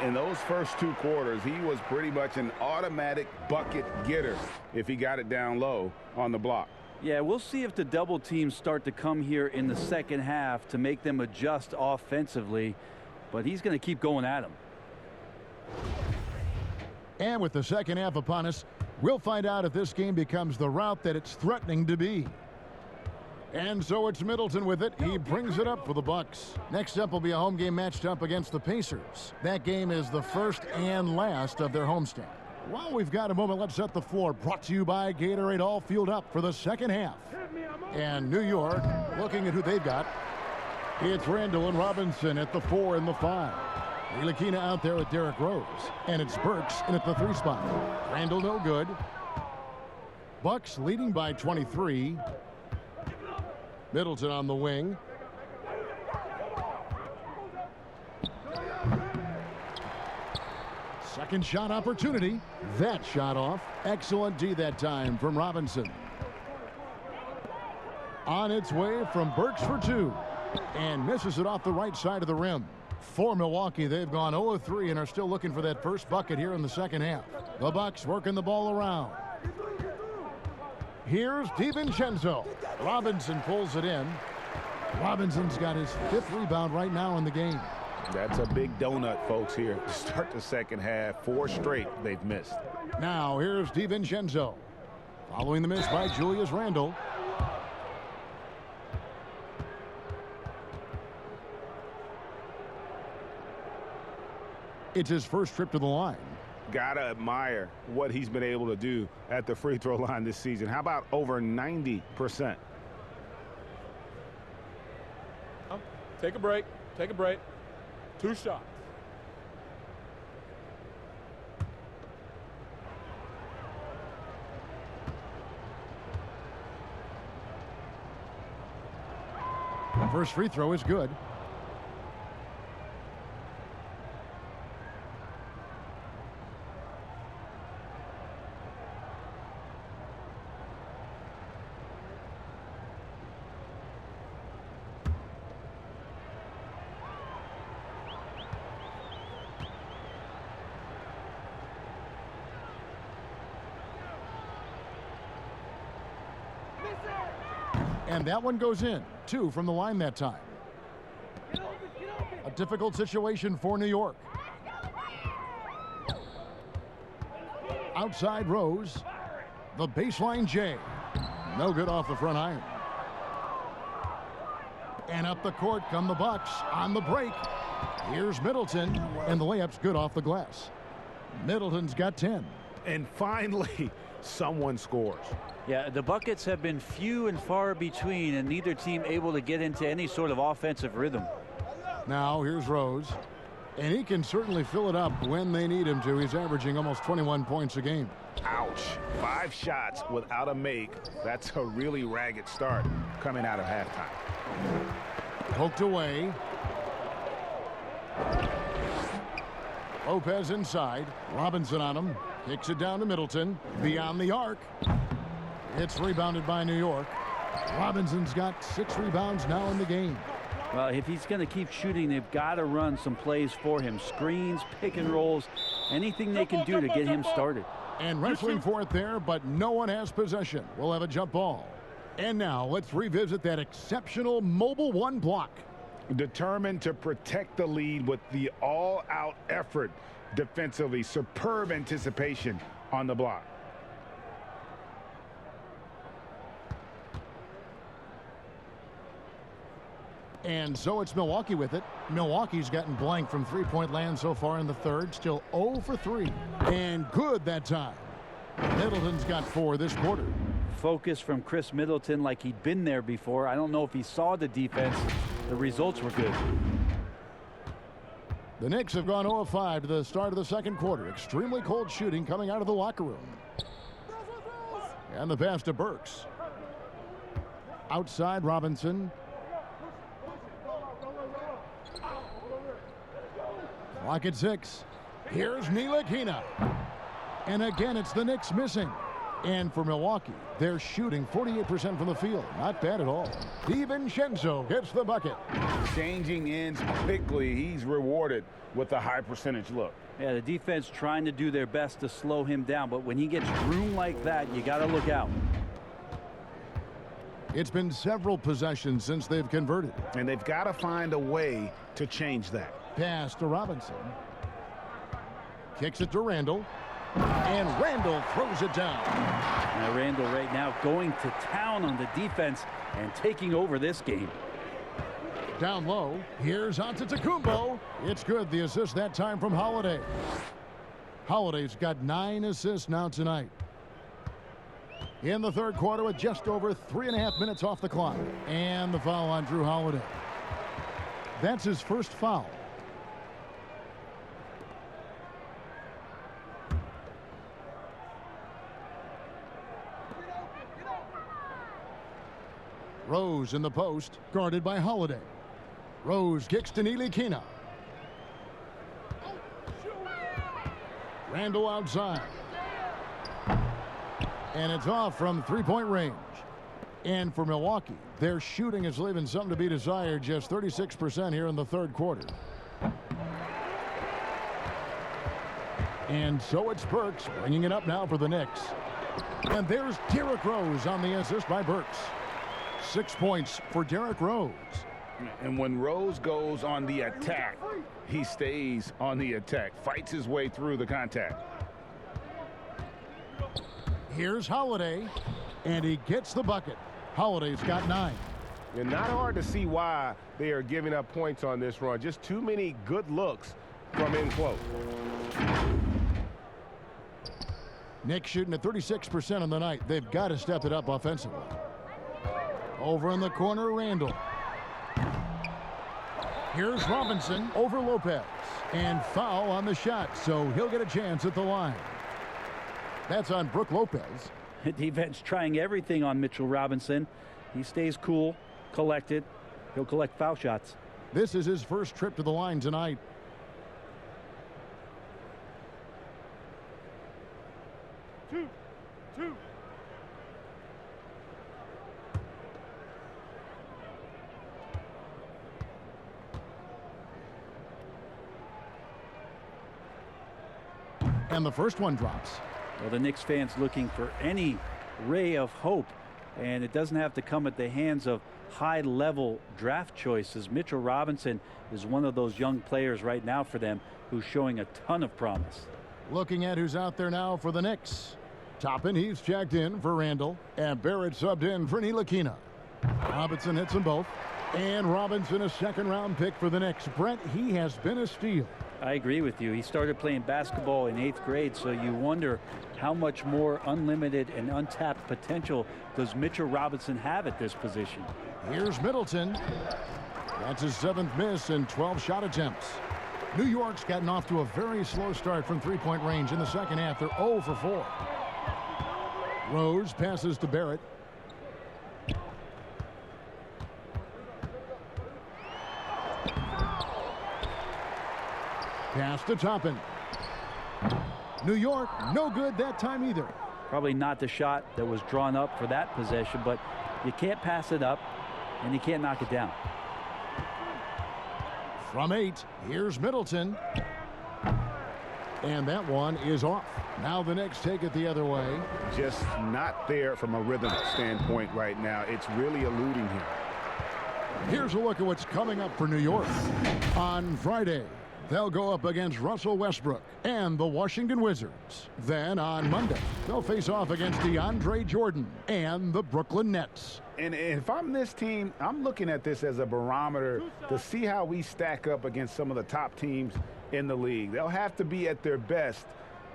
In those first two quarters, he was pretty much an automatic bucket getter if he got it down low on the block. Yeah, we'll see if the double teams start to come here in the second half to make them adjust offensively, but he's going to keep going at them. And with the second half upon us, we'll find out if this game becomes the route that it's threatening to be. And so it's Middleton with it. He brings it up for the Bucks. Next up will be a home game matched up against the Pacers. That game is the first and last of their homestand. While we've got a moment, let's set the floor. Brought to you by Gatorade, all fueled up for the second half. And New York, looking at who they've got. It's Randall and Robinson at the 4 and the 5. Ntilikina out there with Derrick Rose. And it's Burks in at the 3 spot. Randall no good. Bucks leading by 23. Middleton on the wing. Second shot opportunity. That shot off. Excellent D that time from Robinson. On its way from Burks for 2. And misses it off the right side of the rim. For Milwaukee, they've gone 0-3 and are still looking for that first bucket here in the second half. The Bucks working the ball around. Here's DiVincenzo. Robinson pulls it in. Robinson's got his 5th rebound right now in the game. That's a big donut, folks, here to start the second half. 4 straight they've missed. Now here's DiVincenzo. Following the miss by Julius Randle. It's his first trip to the line. Gotta admire what he's been able to do at the free throw line this season. How about over 90%? Take a break. Take a break. 2 shots. The first free throw is good. And that one goes in. 2 from the line that time. A difficult situation for New York. Outside Rose. The baseline J. No good off the front iron. And up the court come the Bucks on the break. Here's Middleton, and the layup's good off the glass. Middleton's got 10. And finally, someone scores. Yeah, the buckets have been few and far between, and neither team able to get into any sort of offensive rhythm. Now here's Rose, and he can certainly fill it up when they need him to. He's averaging almost 21 points a game. Ouch. 5 shots without a make. That's a really ragged start coming out of halftime. Poked away. Lopez inside. Robinson on him. Kicks it down to Middleton. Beyond the arc. It's rebounded by New York. Robinson's got 6 rebounds now in the game. Well, if he's going to keep shooting, they've got to run some plays for him. Screens, pick and rolls, anything they can do to get him started. And wrestling for it there, but no one has possession. We'll have a jump ball. And now let's revisit that exceptional mobile 1 block. Determined to protect the lead with the all-out effort defensively. Superb anticipation on the block. And so it's Milwaukee with it. Milwaukee's gotten blank from three-point land so far in the third. Still 0 for 3. And good that time. Middleton's got 4 this quarter. Focus from Chris Middleton like he'd been there before. I don't know if he saw the defense. The results were good. The Knicks have gone 0 of 5 to the start of the second quarter. Extremely cold shooting coming out of the locker room. And the pass to Burks. Outside Robinson. Clock at 6. Here's Ntilikina. And again, it's the Knicks missing. And for Milwaukee, they're shooting 48% from the field. Not bad at all. DiVincenzo gets the bucket. Changing ends quickly. He's rewarded with a high percentage look. Yeah, the defense trying to do their best to slow him down, but when he gets room like that, you got to look out. It's been several possessions since they've converted. And they've got to find a way to change that. Pass to Robinson. Kicks it to Randall. And Randall throws it down. Now Randall right now going to town on the defense and taking over this game. Down low. Here's Antetokounmpo. It's good. The assist that time from Holiday. Holiday's got 9 assists now tonight. In the third quarter with just over 3.5 minutes off the clock. And the foul on Drew Holiday. That's his first foul. Rose in the post, guarded by Holiday. Rose kicks to Ntilikina. Randall outside. And it's off from three-point range. And for Milwaukee, their shooting is leaving something to be desired, just 36% here in the third quarter. And so it's Burks bringing it up now for the Knicks. And there's Derrick Rose on the assist by Burks. 6 points for Derrick Rose. And when Rose goes on the attack, he stays on the attack, fights his way through the contact. Here's Holiday, and he gets the bucket. Holiday's got 9. And not hard to see why they are giving up points on this run. Just too many good looks from in close. Knicks shooting at 36% on the night. They've got to step it up offensively. Over in the corner, Randall. Here's Robinson over Lopez. And foul on the shot, so he'll get a chance at the line. That's on Brook Lopez. The defense trying everything on Mitchell Robinson. He stays cool, collected. He'll collect foul shots. This is his first trip to the line tonight. Two. And the first one drops. Well, the Knicks fans looking for any ray of hope, and it doesn't have to come at the hands of high-level draft choices. Mitchell Robinson is one of those young players right now for them who's showing a ton of promise. Looking at who's out there now for the Knicks. Toppin, he's checked in for Randall, and Barrett subbed in for Ntilikina. Robinson hits them both, and Robinson a second-round pick for the Knicks. Brent, he has been a steal. I agree with you. He started playing basketball in 8th grade, so you wonder how much more unlimited and untapped potential does Mitchell Robinson have at this position. Here's Middleton. That's his 7th miss in 12 shot attempts. New York's gotten off to a very slow start from three-point range in the second half. They're 0 for 4. Rose passes to Barrett. Pass to Toppin. New York, no good that time either. Probably not the shot that was drawn up for that possession, but you can't pass it up, and you can't knock it down. From 8, here's Middleton. And that one is off. Now the Knicks take it the other way. Just not there from a rhythm standpoint right now. It's really eluding him. Here's a look at what's coming up for New York. On Friday, they'll go up against Russell Westbrook and the Washington Wizards. Then on Monday, they'll face off against DeAndre Jordan and the Brooklyn Nets. And if I'm this team, I'm looking at this as a barometer to see how we stack up against some of the top teams in the league. They'll have to be at their best,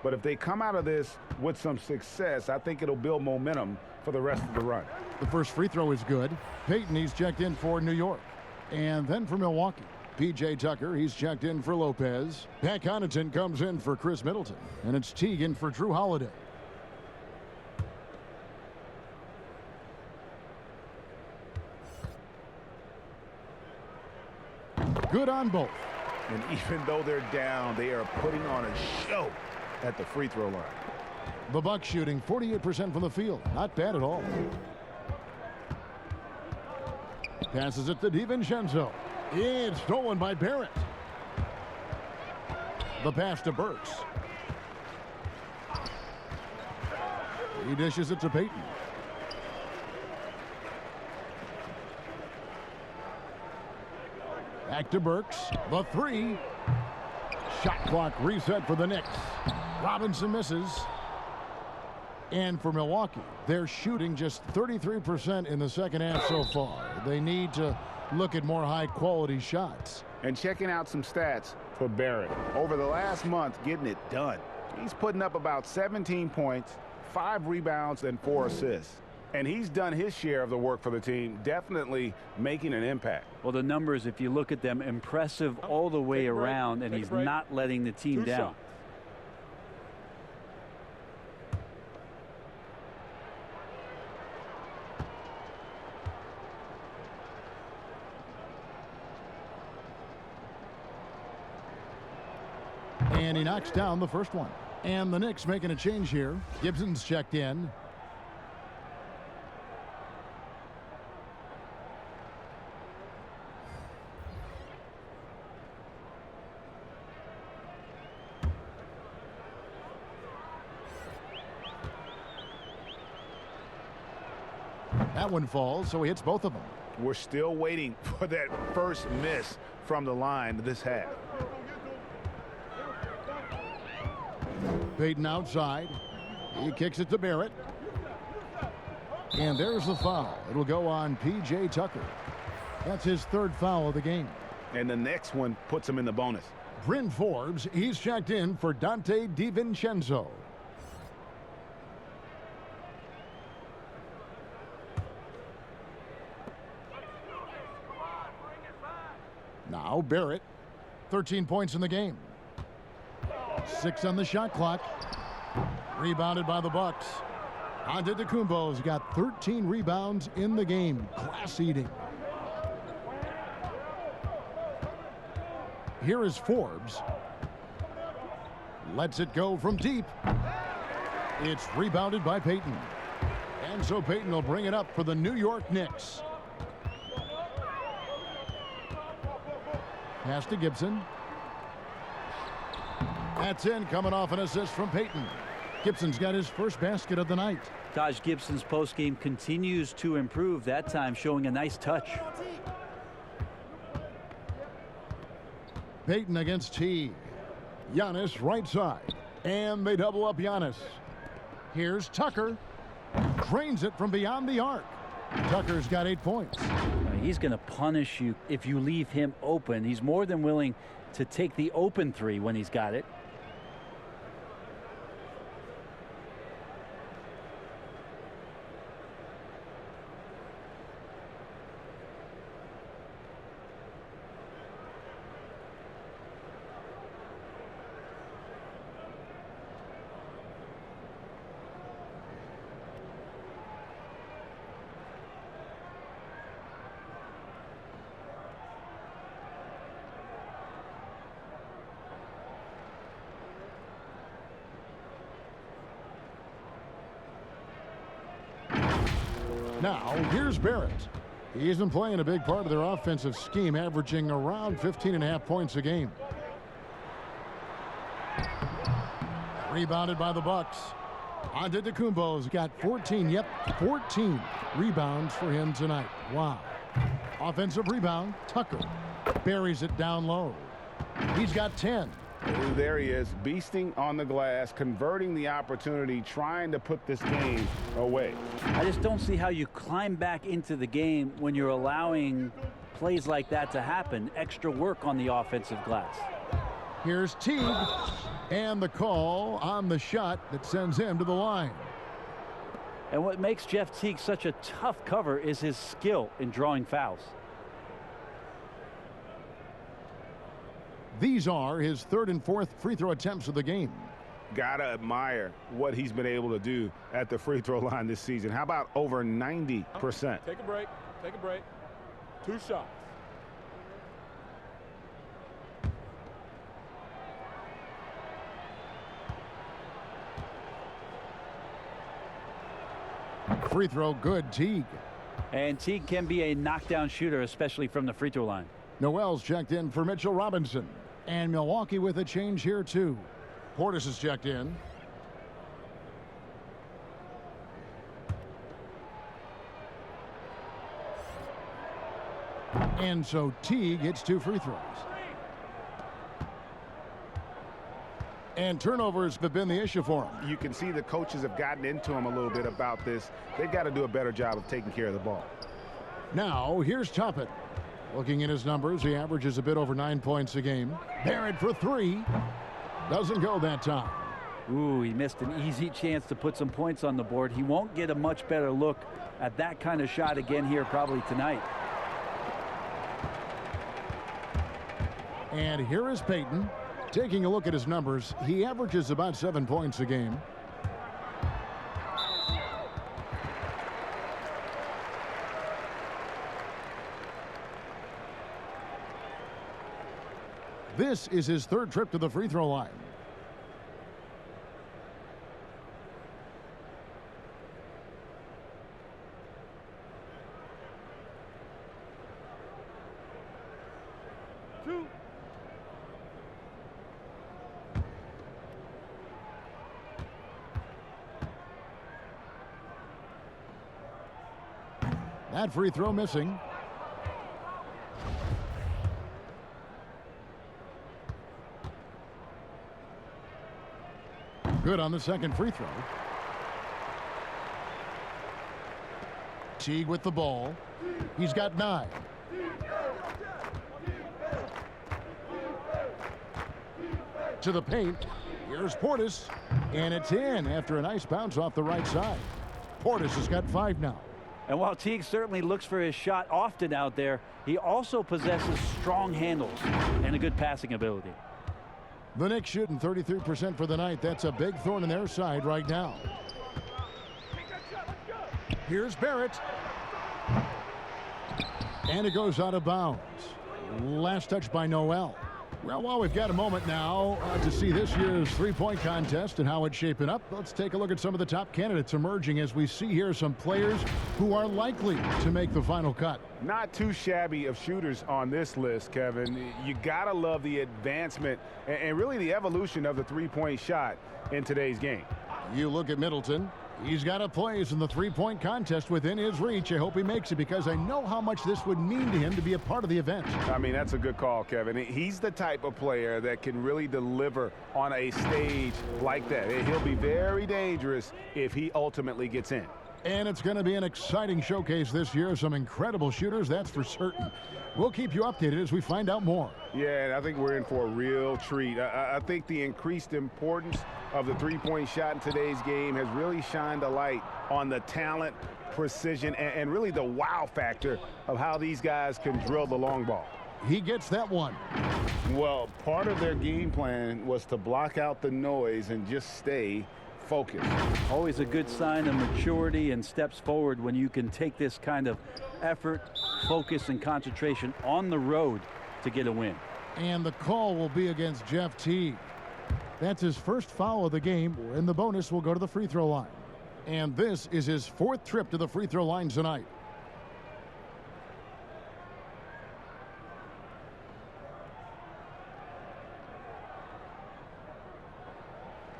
but if they come out of this with some success, I think it'll build momentum for the rest of the run. The first free throw is good. Peyton, he's checked in for New York. And then for Milwaukee, P.J. Tucker, he's checked in for Lopez. Pat Connaughton comes in for Chris Middleton. And it's Teague in for Drew Holiday. Good on both. And even though they're down, they are putting on a show at the free throw line. The Bucks shooting 48% from the field. Not bad at all. Passes it to DiVincenzo. It's stolen by Barrett. The pass to Burks. He dishes it to Payton. Back to Burks. The three. Shot clock reset for the Knicks. Robinson misses. And for Milwaukee, they're shooting just 33% in the second half so far. They need to look at more high-quality shots. And checking out some stats for Barrett. Over the last month, getting it done. He's putting up about 17 points, 5 rebounds, and 4 assists. And he's done his share of the work for the team, definitely making an impact. Well, the numbers, if you look at them, impressive all the way around, and he's not letting the team down. And he knocks down the first one. And the Knicks making a change here. Gibson's checked in. That one falls, so he hits both of them. We're still waiting for that first miss from the line this half. Payton outside. He kicks it to Barrett. And there's the foul. It'll go on P.J. Tucker. That's his third foul of the game. And the next one puts him in the bonus. Bryn Forbes, he's checked in for Dante DiVincenzo. Now Barrett, 13 points in the game. 6 on the shot clock. Rebounded by the Bucks. Antetokounmpo's got 13 rebounds in the game. Class eating. Here is Forbes. Lets it go from deep. It's rebounded by Payton. And so Payton will bring it up for the New York Knicks. Pass to Gibson. That's in, coming off an assist from Payton. Gibson's got his first basket of the night. Taj Gibson's postgame continues to improve, that time showing a nice touch. Payton against Teague. Giannis right side. And they double up Giannis. Here's Tucker. Drains it from beyond the arc. Tucker's got 8 points. He's going to punish you if you leave him open. He's more than willing to take the open three when he's got it. Now, here's Barrett. He's been playing a big part of their offensive scheme, averaging around 15.5 points a game. Rebounded by the Bucks. Antetokounmpo's got 14. Yep, 14 rebounds for him tonight. Wow. Offensive rebound. Tucker buries it down low. He's got 10. There he is, beasting on the glass, converting the opportunity, trying to put this game away. I just don't see how you climb back into the game when you're allowing plays like that to happen. Extra work on the offensive glass. Here's Teague, and the call on the shot that sends him to the line. And what makes Jeff Teague such a tough cover is his skill in drawing fouls. These are his third and fourth free throw attempts of the game. Gotta admire what he's been able to do at the free throw line this season. How about over 90%? Take a break. Take a break. 2 shots. Free throw good, Teague. And Teague can be a knockdown shooter, especially from the free throw line. Noel's checked in for Mitchell Robinson. And Milwaukee with a change here, too. Portis is checked in. And so Teague hits 2 free throws. And turnovers have been the issue for him. You can see the coaches have gotten into him a little bit about this. They've got to do a better job of taking care of the ball. Now, here's Toppin. Looking at his numbers, he averages a bit over 9 points a game. Barrett for 3. Doesn't go that time. Ooh, he missed an easy chance to put some points on the board. He won't get a much better look at that kind of shot again here probably tonight. And here is Payton. Taking a look at his numbers, he averages about 7 points a game. This is his third trip to the free throw line. That free throw missing. Good on the second free throw. Teague with the ball. He's got 9. To the paint. Here's Portis. And it's in after a nice bounce off the right side. Portis has got 5 now. And while Teague certainly looks for his shot often out there, he also possesses strong handles and a good passing ability. The Knicks shooting 33% for the night. That's a big thorn in their side right now. Here's Barrett. And it goes out of bounds. Last touch by Noel. Well, while we've got a moment now to see this year's three-point contest and how it's shaping up, let's take a look at some of the top candidates emerging as we see here some players who are likely to make the final cut. Not too shabby of shooters on this list, Kevin. You got to love the advancement and really the evolution of the three-point shot in today's game. You look at Middleton. He's got a place in the three-point contest within his reach. I hope he makes it because I know how much this would mean to him to be a part of the event. I mean, that's a good call, Kevin. He's the type of player that can really deliver on a stage like that. He'll be very dangerous if he ultimately gets in. And it's going to be an exciting showcase this year. Some incredible shooters, that's for certain. We'll keep you updated as we find out more. Yeah, and I think we're in for a real treat. I think the increased importance of the three-point shot in today's game has really shined a light on the talent, precision, and really the wow factor of how these guys can drill the long ball. He gets that one. Well, part of their game plan was to block out the noise and just stay focused. Always a good sign of maturity and steps forward when you can take this kind of effort, focus, and concentration on the road to get a win. And the call will be against Jeff Teague. That's his first foul of the game, and the bonus will go to the free throw line. And this is his fourth trip to the free throw line tonight.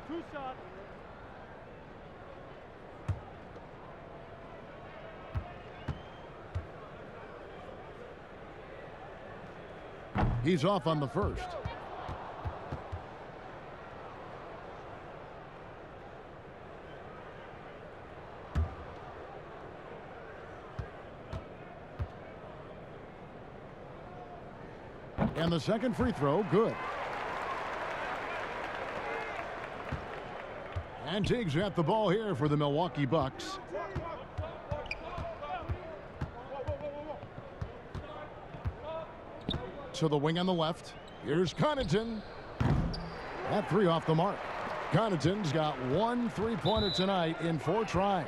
Two shots. He's off on the first. And the second free throw, good. And Teague's at the ball here for the Milwaukee Bucks. To the wing on the left. Here's Connaughton. That three off the mark. Connaughton's got 1 3-pointer tonight in 4 tries.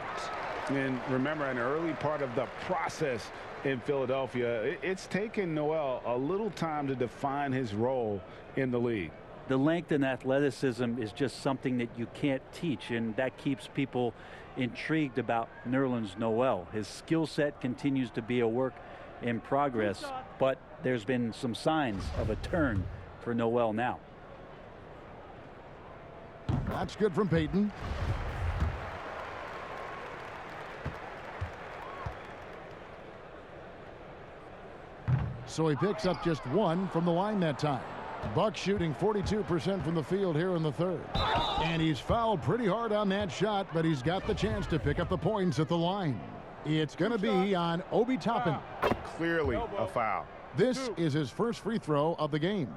And remember, in the early part of the process in Philadelphia, it's taken Noel a little time to define his role in the league. The length and athleticism is just something that you can't teach, and that keeps people intrigued about Nerlens Noel. His skill set continues to be a work in progress, but there's been some signs of a turn for Noel now. That's good from Payton. So he picks up just 1 from the line that time. Bucks shooting 42% from the field here in the third. And he's fouled pretty hard on that shot, but he's got the chance to pick up the points at the line. It's going to be on Obi Toppin. Clearly a foul. This is his first free throw of the game.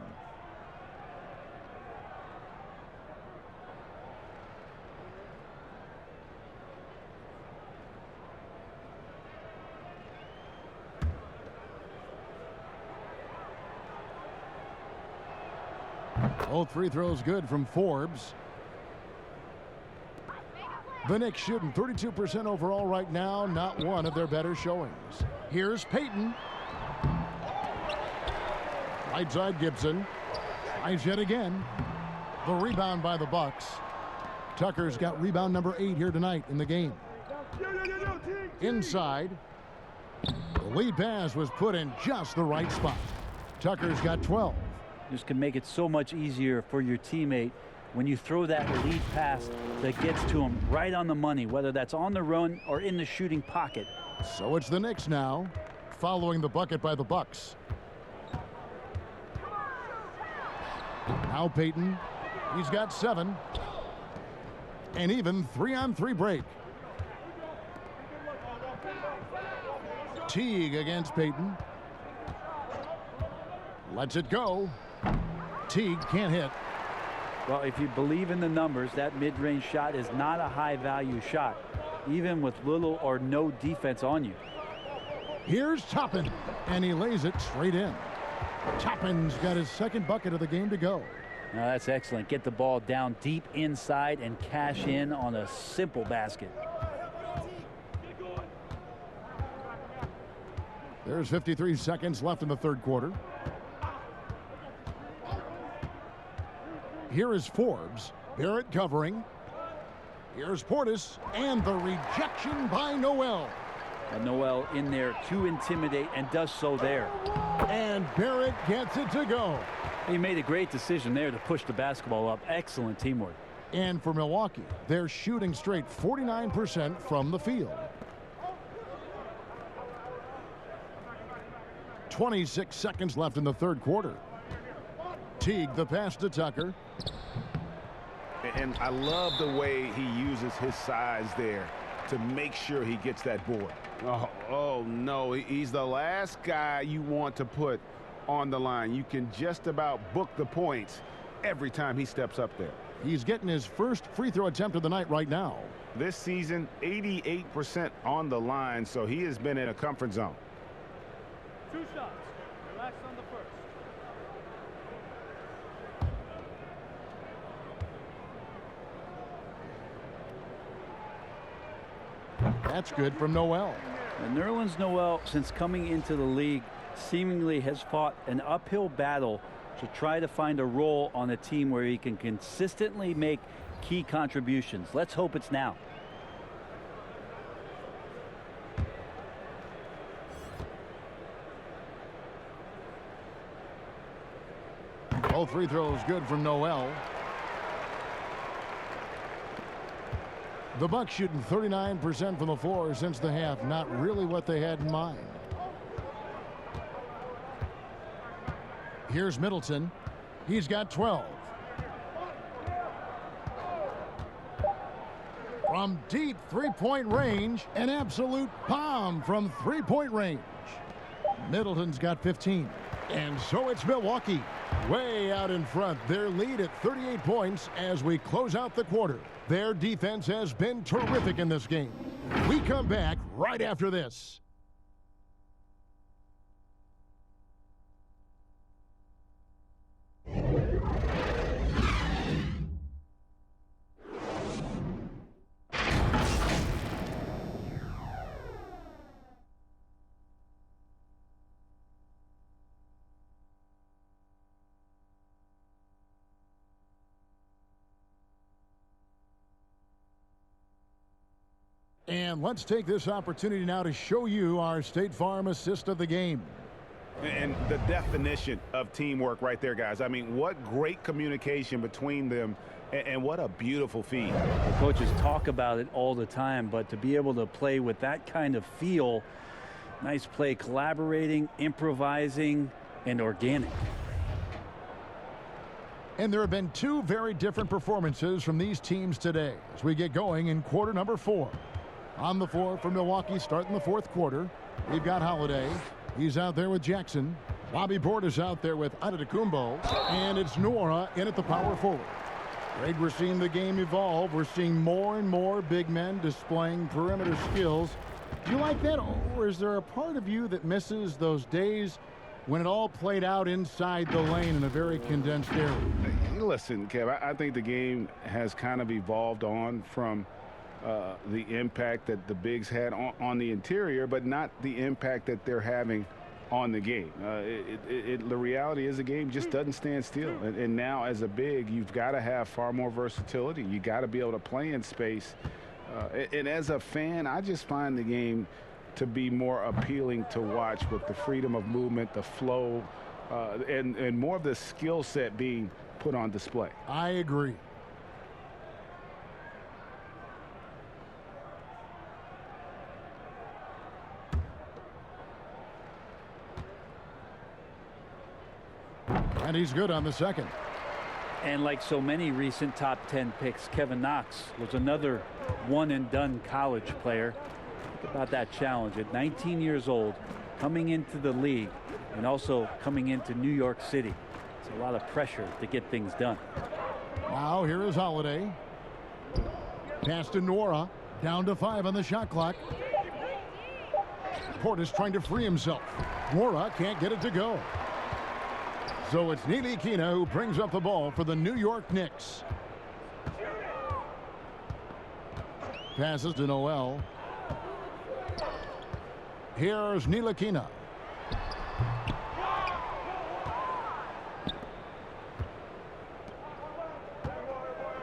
Both free throws good from Forbes. The Knicks shooting 32% overall right now, not one of their better showings. Here's Payton. Right side Gibson. Tries yet again. The rebound by the Bucks. Tucker's got rebound number 8 here tonight in the game. Inside. The lead pass was put in just the right spot. Tucker's got 12. This can make it so much easier for your teammate when you throw that lead pass that gets to him right on the money, whether that's on the run or in the shooting pocket. So it's the Knicks now, following the bucket by the Bucks. Now Payton, he's got 7. An even 3-on-3 break. Teague against Payton. Lets it go. Teague can't hit. Well, if you believe in the numbers, that mid-range shot is not a high-value shot, even with little or no defense on you. Here's Toppin, and he lays it straight in. Toppin's got his second bucket of the game to go. Now that's excellent. Get the ball down deep inside and cash in on a simple basket. There's 53 seconds left in the third quarter. Here is Forbes. Barrett covering. Here's Portis, and the rejection by Noel. And Noel in there to intimidate, and does so there. And Barrett gets it to go. He made a great decision there to push the basketball up. Excellent teamwork. And for Milwaukee, they're shooting straight 49% from the field. 26 seconds left in the third quarter. Teague, the pass to Tucker. And I love the way he uses his size there to make sure he gets that board. Oh no, he's the last guy you want to put on the line. You can just about book the points every time he steps up there. He's getting his first free throw attempt of the night right now. This season, 88% on the line, so he has been in a comfort zone. 2 shots. Relax on the first. That's good from Noel. And Nerlens Noel, since coming into the league, seemingly has fought an uphill battle to try to find a role on a team where he can consistently make key contributions. Let's hope it's now. Both free throws good from Noel. The Bucks shooting 39% from the floor since the half. Not really what they had in mind. Here's Middleton. He's got 12. From deep three-point range, an absolute bomb from three-point range. Middleton's got 15. And so it's Milwaukee way out in front. Their lead at 38 points as we close out the quarter. Their defense has been terrific in this game. We come back right after this. And let's take this opportunity now to show you our State Farm assist of the game. And the definition of teamwork right there, guys. I mean, what great communication between them, and what a beautiful feed. The coaches talk about it all the time, but to be able to play with that kind of feel, nice play, collaborating, improvising, and organic. And there have been two very different performances from these teams today as we get going in quarter number 4. On the floor for Milwaukee starting the fourth quarter, we've got Holiday. He's out there with Jackson. Bobby Portis out there with Antetokounmpo. And it's Nora in at the power forward. Great, we're seeing the game evolve. We're seeing more and more big men displaying perimeter skills. Do you like that, or is there a part of you that misses those days when it all played out inside the lane in a very condensed area? Listen, Kev, I think the game has kind of evolved on from the impact that the bigs had on the interior, but not the impact that they're having on the game. The reality is the game just doesn't stand still. And now as a big, you've got to have far more versatility. You got to be able to play in space. And as a fan, I just find the game to be more appealing to watch with the freedom of movement, the flow, and more of the skill set being put on display. I agree. And he's good on the second. And like so many recent top 10 picks, Kevin Knox was another one-and-done college player. Think about that challenge at 19 years old, coming into the league and also coming into New York City. It's a lot of pressure to get things done. Now here is Holiday. Pass to Nora. Down to 5 on the shot clock. Portis trying to free himself. Nora can't get it to go. So it's Ntilikina who brings up the ball for the New York Knicks. Passes to Noel. Here's Ntilikina.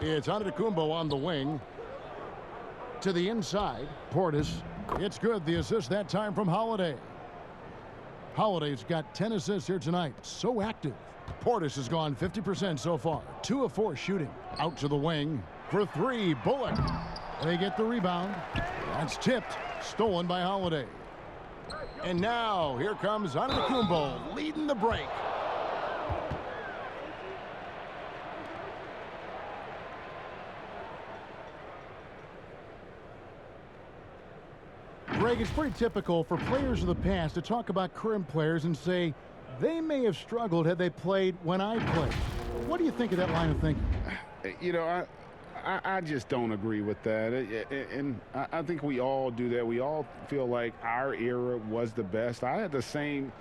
It's Antetokounmpo on the wing. To the inside. Portis. It's good. The assist that time from Holiday. Holiday's got 10 assists here tonight. So active. Portis has gone 50% so far. 2 of 4 shooting. Out to the wing for 3. Bullock. They get the rebound. That's tipped. Stolen by Holiday. And now here comes Antetokounmpo leading the break. Greg, it's pretty typical for players of the past to talk about current players and say they may have struggled had they played when I played. What do you think of that line of thinking? You know, I just don't agree with that. And I think we all do that. We all feel like our era was the best. I had the same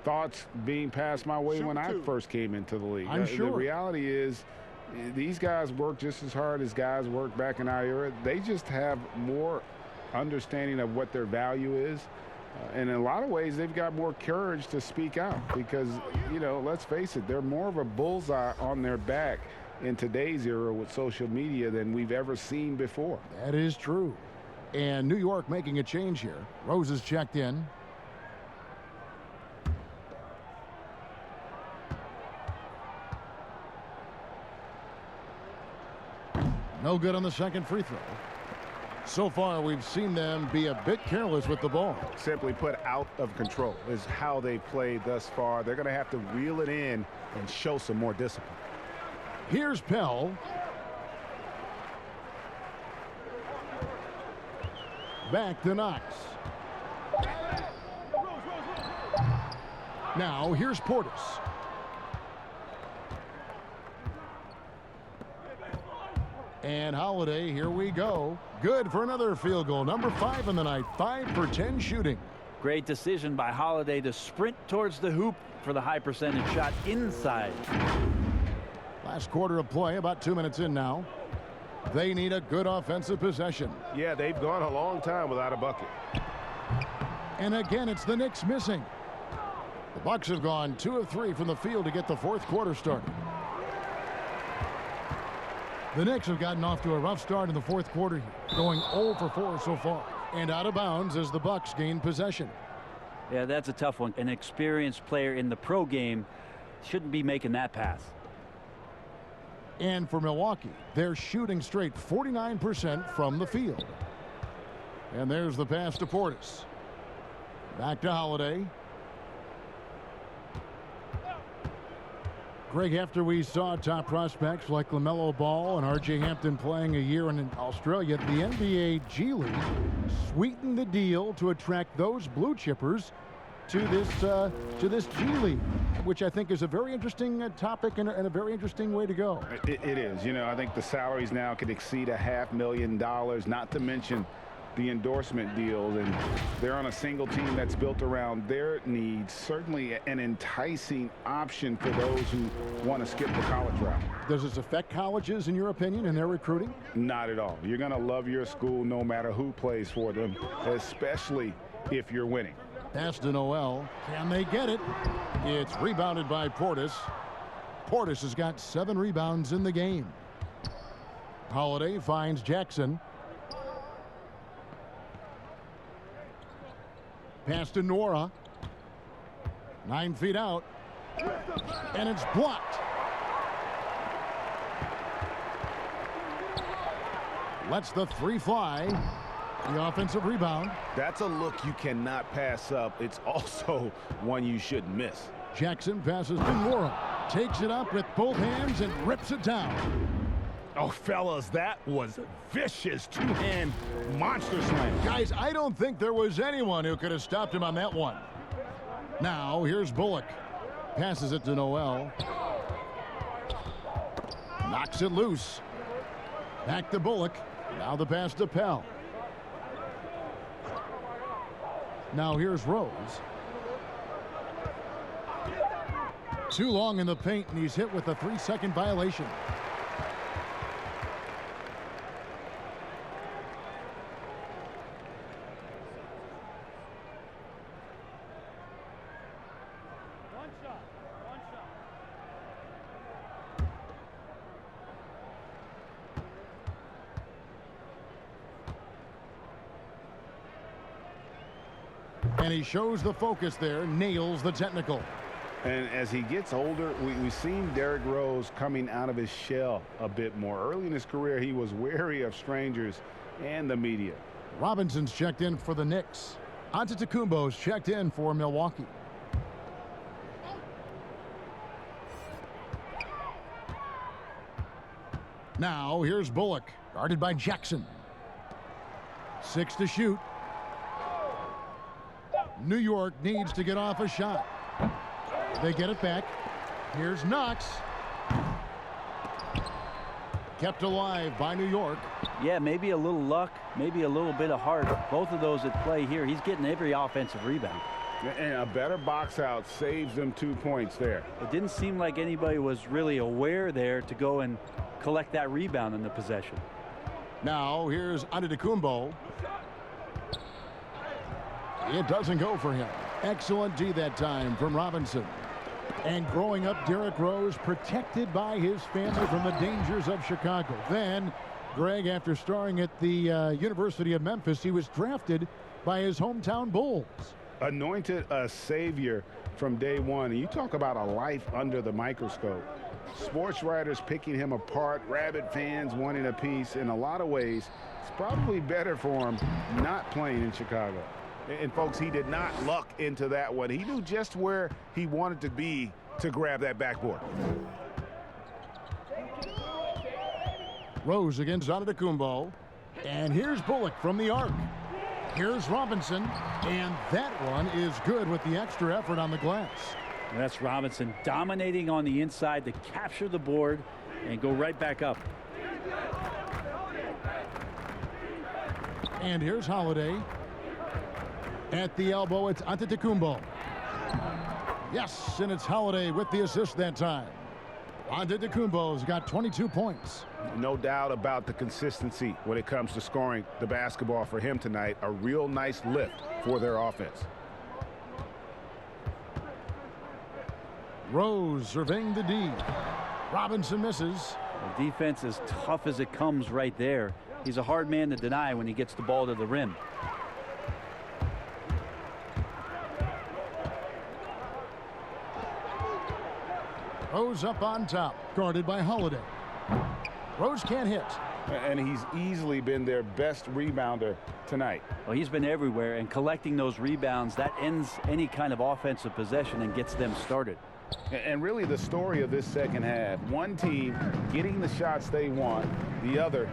thoughts being passed my way when I first came into the league. I'm sure. The reality is these guys work just as hard as guys worked back in our era. They just have more understanding of what their value is. And in a lot of ways, they've got more courage to speak out because, you know, let's face it, they're more of a bullseye on their back in today's era with social media than we've ever seen before. That is true. And New York making a change here. Rose is checked in. No good on the second free throw. So far, we've seen them be a bit careless with the ball. Simply put, out of control is how they played thus far. They're going to have to reel it in and show some more discipline. Here's Pell. Back to Knox. Now, here's Portis. And Holiday, here we go. Good for another field goal. Number 5 in the night. 5 for 10 shooting. Great decision by Holiday to sprint towards the hoop for the high percentage shot inside. Last quarter of play, about 2 minutes in now. They need a good offensive possession. Yeah, they've gone a long time without a bucket. And again, it's the Knicks missing. The Bucks have gone 2 of 3 from the field to get the fourth quarter started. The Knicks have gotten off to a rough start in the fourth quarter, going 0 for 4 so far. And out of bounds as the Bucks gain possession. Yeah, that's a tough one. An experienced player in the pro game shouldn't be making that pass. And for Milwaukee, they're shooting straight 49% from the field. And there's the pass to Portis. Back to Holiday. Greg, after we saw top prospects like LaMelo Ball and R.J. Hampton playing a year in Australia, the NBA G League sweetened the deal to attract those blue chippers to this G League, which I think is a very interesting topic and a very interesting way to go. It is. You know, I think the salaries now could exceed $500,000, not to mention the endorsement deals, and they're on a single team that's built around their needs. Certainly an enticing option for those who want to skip the college route. Does this affect colleges, in your opinion, in their recruiting? Not at all. You're going to love your school no matter who plays for them, especially if you're winning. Pass to Noel. Can they get it? It's rebounded by Portis. Portis has got 7 rebounds in the game. Holiday finds Jackson. Pass to Nora. 9 feet out. And it's blocked. Lets the 3 fly. The offensive rebound. That's a look you cannot pass up. It's also one you shouldn't miss. Jackson passes to Nora. Takes it up with both hands and rips it down. Oh, fellas, that was vicious two-hand monster slam. Guys, I don't think there was anyone who could have stopped him on that one. Now, here's Bullock. Passes it to Noel. Knocks it loose. Back to Bullock. Now the pass to Pell. Now here's Rose. Too long in the paint, and he's hit with a 3-second violation. And he shows the focus there, nails the technical. And as he gets older, we've seen Derrick Rose coming out of his shell a bit more. Early in his career, he was wary of strangers and the media. Robinson's checked in for the Knicks. Antetokounmpo's checked in for Milwaukee. Now, here's Bullock, guarded by Jackson. 6 to shoot. New York needs to get off a shot. They get it back. Here's Knox. Kept alive by New York. Yeah, maybe a little luck, maybe a little bit of heart. Both of those at play here. He's getting every offensive rebound. And a better box out saves them 2 points there. It didn't seem like anybody was really aware there to go and collect that rebound in the possession. Now here's Antetokounmpo. It doesn't go for him. Excellent D that time from Robinson. And growing up, Derrick Rose protected by his family from the dangers of Chicago. Then, Greg, after starring at the University of Memphis, he was drafted by his hometown Bulls. Anointed a savior from day one. And you talk about a life under the microscope. Sports writers picking him apart, rabid fans wanting a piece. In a lot of ways, it's probably better for him not playing in Chicago. And, folks, he did not luck into that one. He knew just where he wanted to be to grab that backboard. Rose against Antetokounmpo. And here's Bullock from the arc. Here's Robinson. And that one is good with the extra effort on the glass. And that's Robinson dominating on the inside to capture the board and go right back up. And here's Holiday. At the elbow, it's Antetokounmpo. Yes, and it's Holiday with the assist that time. Antetokounmpo's got 22 points. No doubt about the consistency when it comes to scoring the basketball for him tonight. A real nice lift for their offense. Rose surveying the D. Robinson misses. The defense is tough as it comes right there. He's a hard man to deny when he gets the ball to the rim. Rose up on top, guarded by Holiday. Rose can't hit. And he's easily been their best rebounder tonight. Well, he's been everywhere, and collecting those rebounds, that ends any kind of offensive possession and gets them started. And really the story of this second half, one team getting the shots they want, the other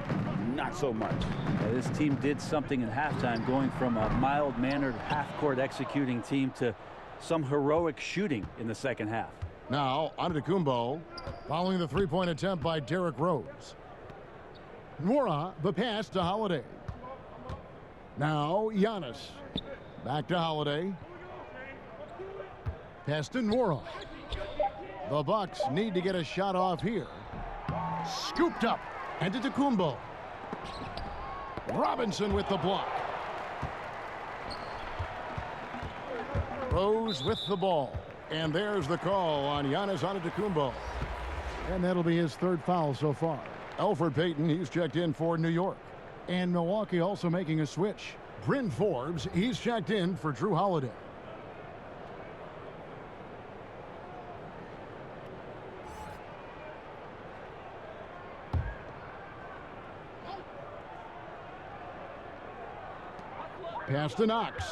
not so much. Yeah, this team did something in halftime, going from a mild-mannered half-court executing team to some heroic shooting in the second half. Now, Antetokounmpo, following the three-point attempt by Derrick Rose. Nwora, the pass to Holiday. Now, Giannis. Back to Holiday. Pass to Nwora. The Bucks need to get a shot off here. Scooped up. Antetokounmpo. Robinson with the block. Rose with the ball. And there's the call on Giannis Antetokounmpo. And that'll be his third foul so far. Elfrid Payton, he's checked in for New York. And Milwaukee also making a switch. Bryn Forbes, he's checked in for Drew Holiday. Pass to Knox.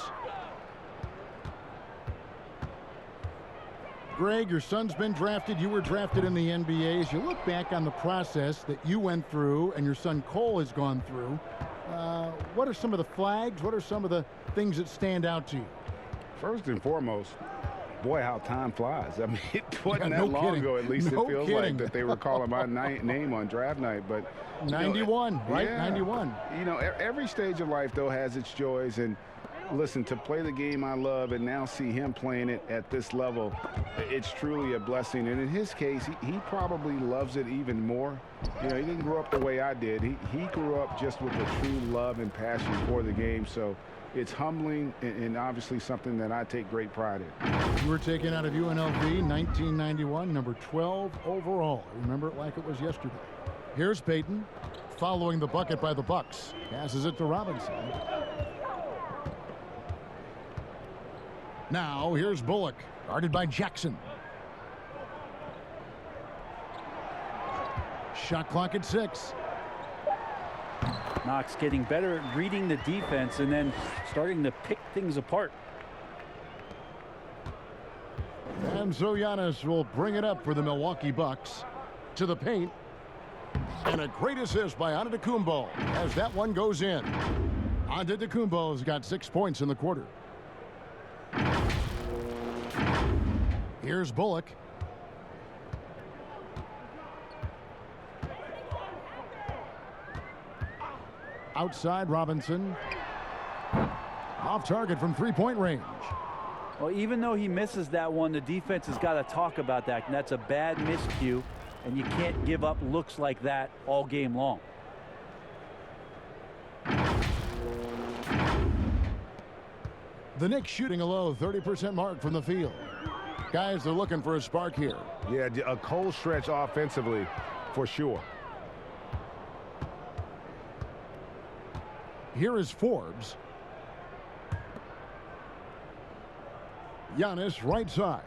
Greg, your son's been drafted. You were drafted in the NBA. As you look back on the process that you went through and your son Cole has gone through, what are some of the flags? What are some of the things that stand out to you? First and foremost, boy, how time flies. I mean, it wasn't no that long kidding. ago, at least No it feels kidding. like, that they were calling my name on draft night. But 91, right? Yeah. 91. You know, every stage of life, though, has its joys. And listen, to play the game I love and now see him playing it at this level, it's truly a blessing. And in his case, he probably loves it even more. You know, he didn't grow up the way I did. He grew up just with a true love and passion for the game. So it's humbling and obviously something that I take great pride in. You were taken out of UNLV, 1991, number 12 overall. I remember it like it was yesterday. Here's Payton, following the bucket by the Bucks. Passes it to Robinson. Now, here's Bullock, guarded by Jackson. Shot clock at 6. Knox getting better at reading the defense and then starting to pick things apart. And so Giannis will bring it up for the Milwaukee Bucks. To the paint. And a great assist by Antetokounmpo as that one goes in. Antetokounmpo's got 6 points in the quarter. Here's Bullock. Outside Robinson. Off target from three-point range. Well, even though he misses that one, the defense has got to talk about that, and that's a bad miscue, and you can't give up looks like that all game long. The Knicks shooting a low 30% mark from the field. Guys, they're looking for a spark here. Yeah, a cold stretch offensively for sure. Here is Forbes. Giannis right side.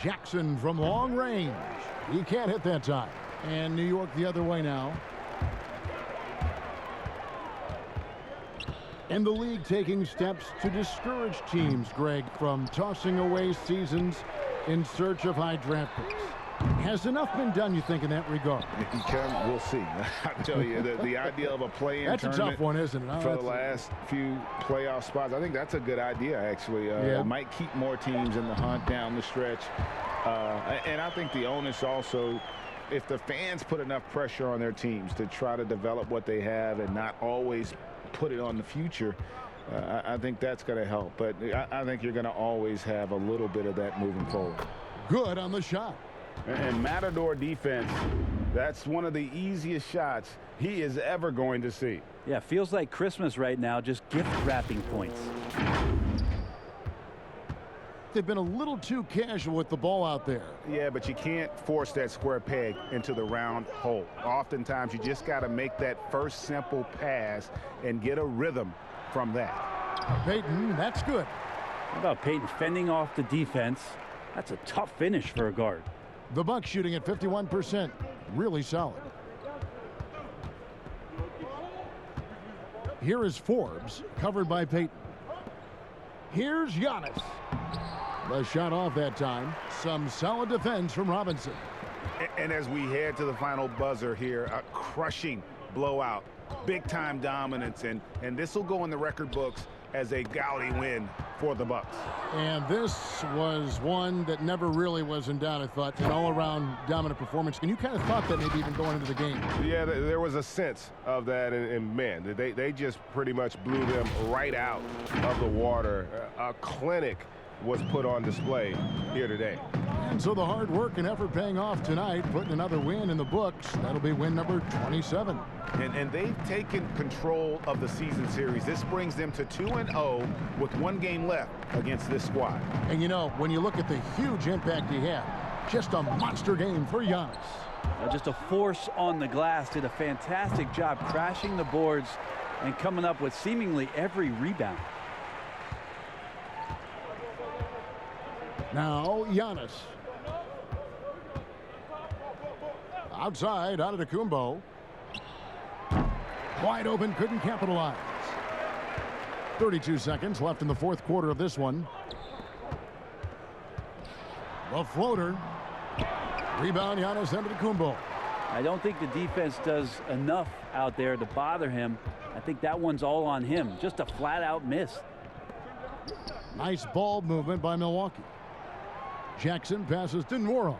Jackson from long range. He can't hit that time. And New York the other way now. And the league taking steps to discourage teams, Greg, from tossing away seasons in search of high draft picks. Has enough been done, you think, in that regard? We'll see. I tell you, the idea of a play-in That's tournament a tough one, isn't it? for the last few playoff spots, I think that's a good idea, actually. It might keep more teams in the hunt down the stretch. And I think the onus also, if the fans put enough pressure on their teams to try to develop what they have and not always put it on the future, I think that's going to help. But I think you're going to always have a little bit of that moving forward. Good on the shot. And Matador defense, that's one of the easiest shots he is ever going to see. Yeah, feels like Christmas right now, just gift wrapping points. They've been a little too casual with the ball out there. Yeah, but you can't force that square peg into the round hole. Oftentimes, you just got to make that first simple pass and get a rhythm from that. Payton, that's good. How about Payton fending off the defense? That's a tough finish for a guard. The Bucks shooting at 51%. Really solid. Here is Forbes, covered by Peyton. Here's Giannis. The shot off that time. Some solid defense from Robinson. And as we head to the final buzzer here, a crushing blowout, big-time dominance, and this will go in the record books as a gaudy win for the Bucks. And this was one that never really was in doubt, I thought. An all-around dominant performance. And you kind of thought that maybe even going into the game. Yeah, there was a sense of that, and man, they just pretty much blew them right out of the water. A clinic was put on display here today. And so the hard work and effort paying off tonight, putting another win in the books. That'll be win number 27. And they've taken control of the season series. This brings them to 2-0 with 1 game left against this squad. And you know, when you look at the huge impact he had, just a monster game for Giannis. Just a force on the glass. Did a fantastic job crashing the boards and coming up with seemingly every rebound. Now Giannis. Outside, Antetokounmpo. Wide open, couldn't capitalize. 32 seconds left in the fourth quarter of this one. The floater. Rebound, Giannis Antetokounmpo. I don't think the defense does enough out there to bother him. I think that one's all on him. Just a flat-out miss. Nice ball movement by Milwaukee. Jackson passes to Nwora.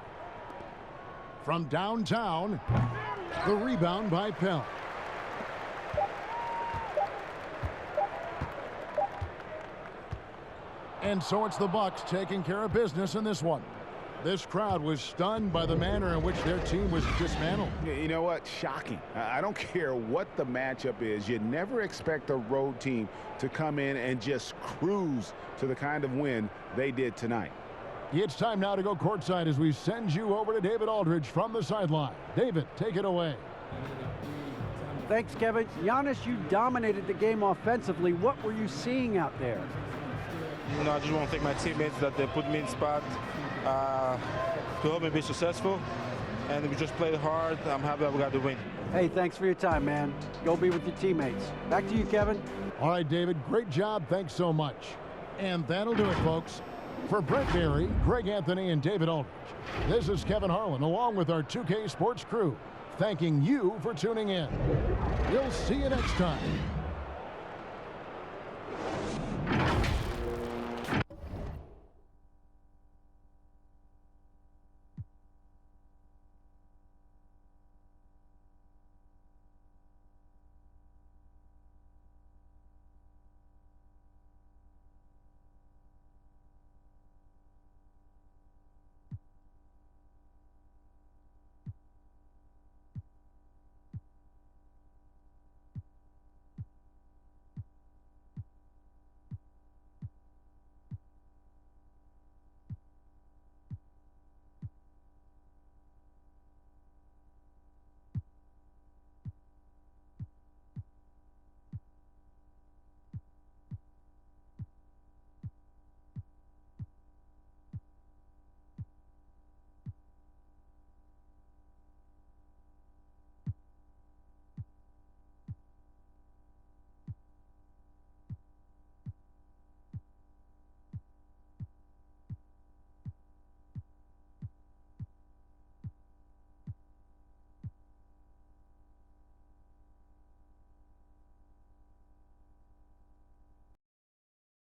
From downtown, the rebound by Pell. And so it's the Bucks taking care of business in this one. This crowd was stunned by the manner in which their team was dismantled. You know what? Shocking. I don't care what the matchup is. You never expect a road team to come in and just cruise to the kind of win they did tonight. It's time now to go courtside as we send you over to David Aldridge from the sideline. David, take it away. Thanks, Kevin. Giannis, you dominated the game offensively. What were you seeing out there? You know, I just want to thank my teammates that they put me in spot to help me be successful. And we just played hard. I'm happy that we got the win. Hey, thanks for your time, man. Go be with your teammates. Back to you, Kevin. All right, David, great job. Thanks so much. And that'll do it, folks. For Brent Berry, Greg Anthony, and David Aldridge, this is Kevin Harlan, along with our 2K Sports crew, thanking you for tuning in. We'll see you next time.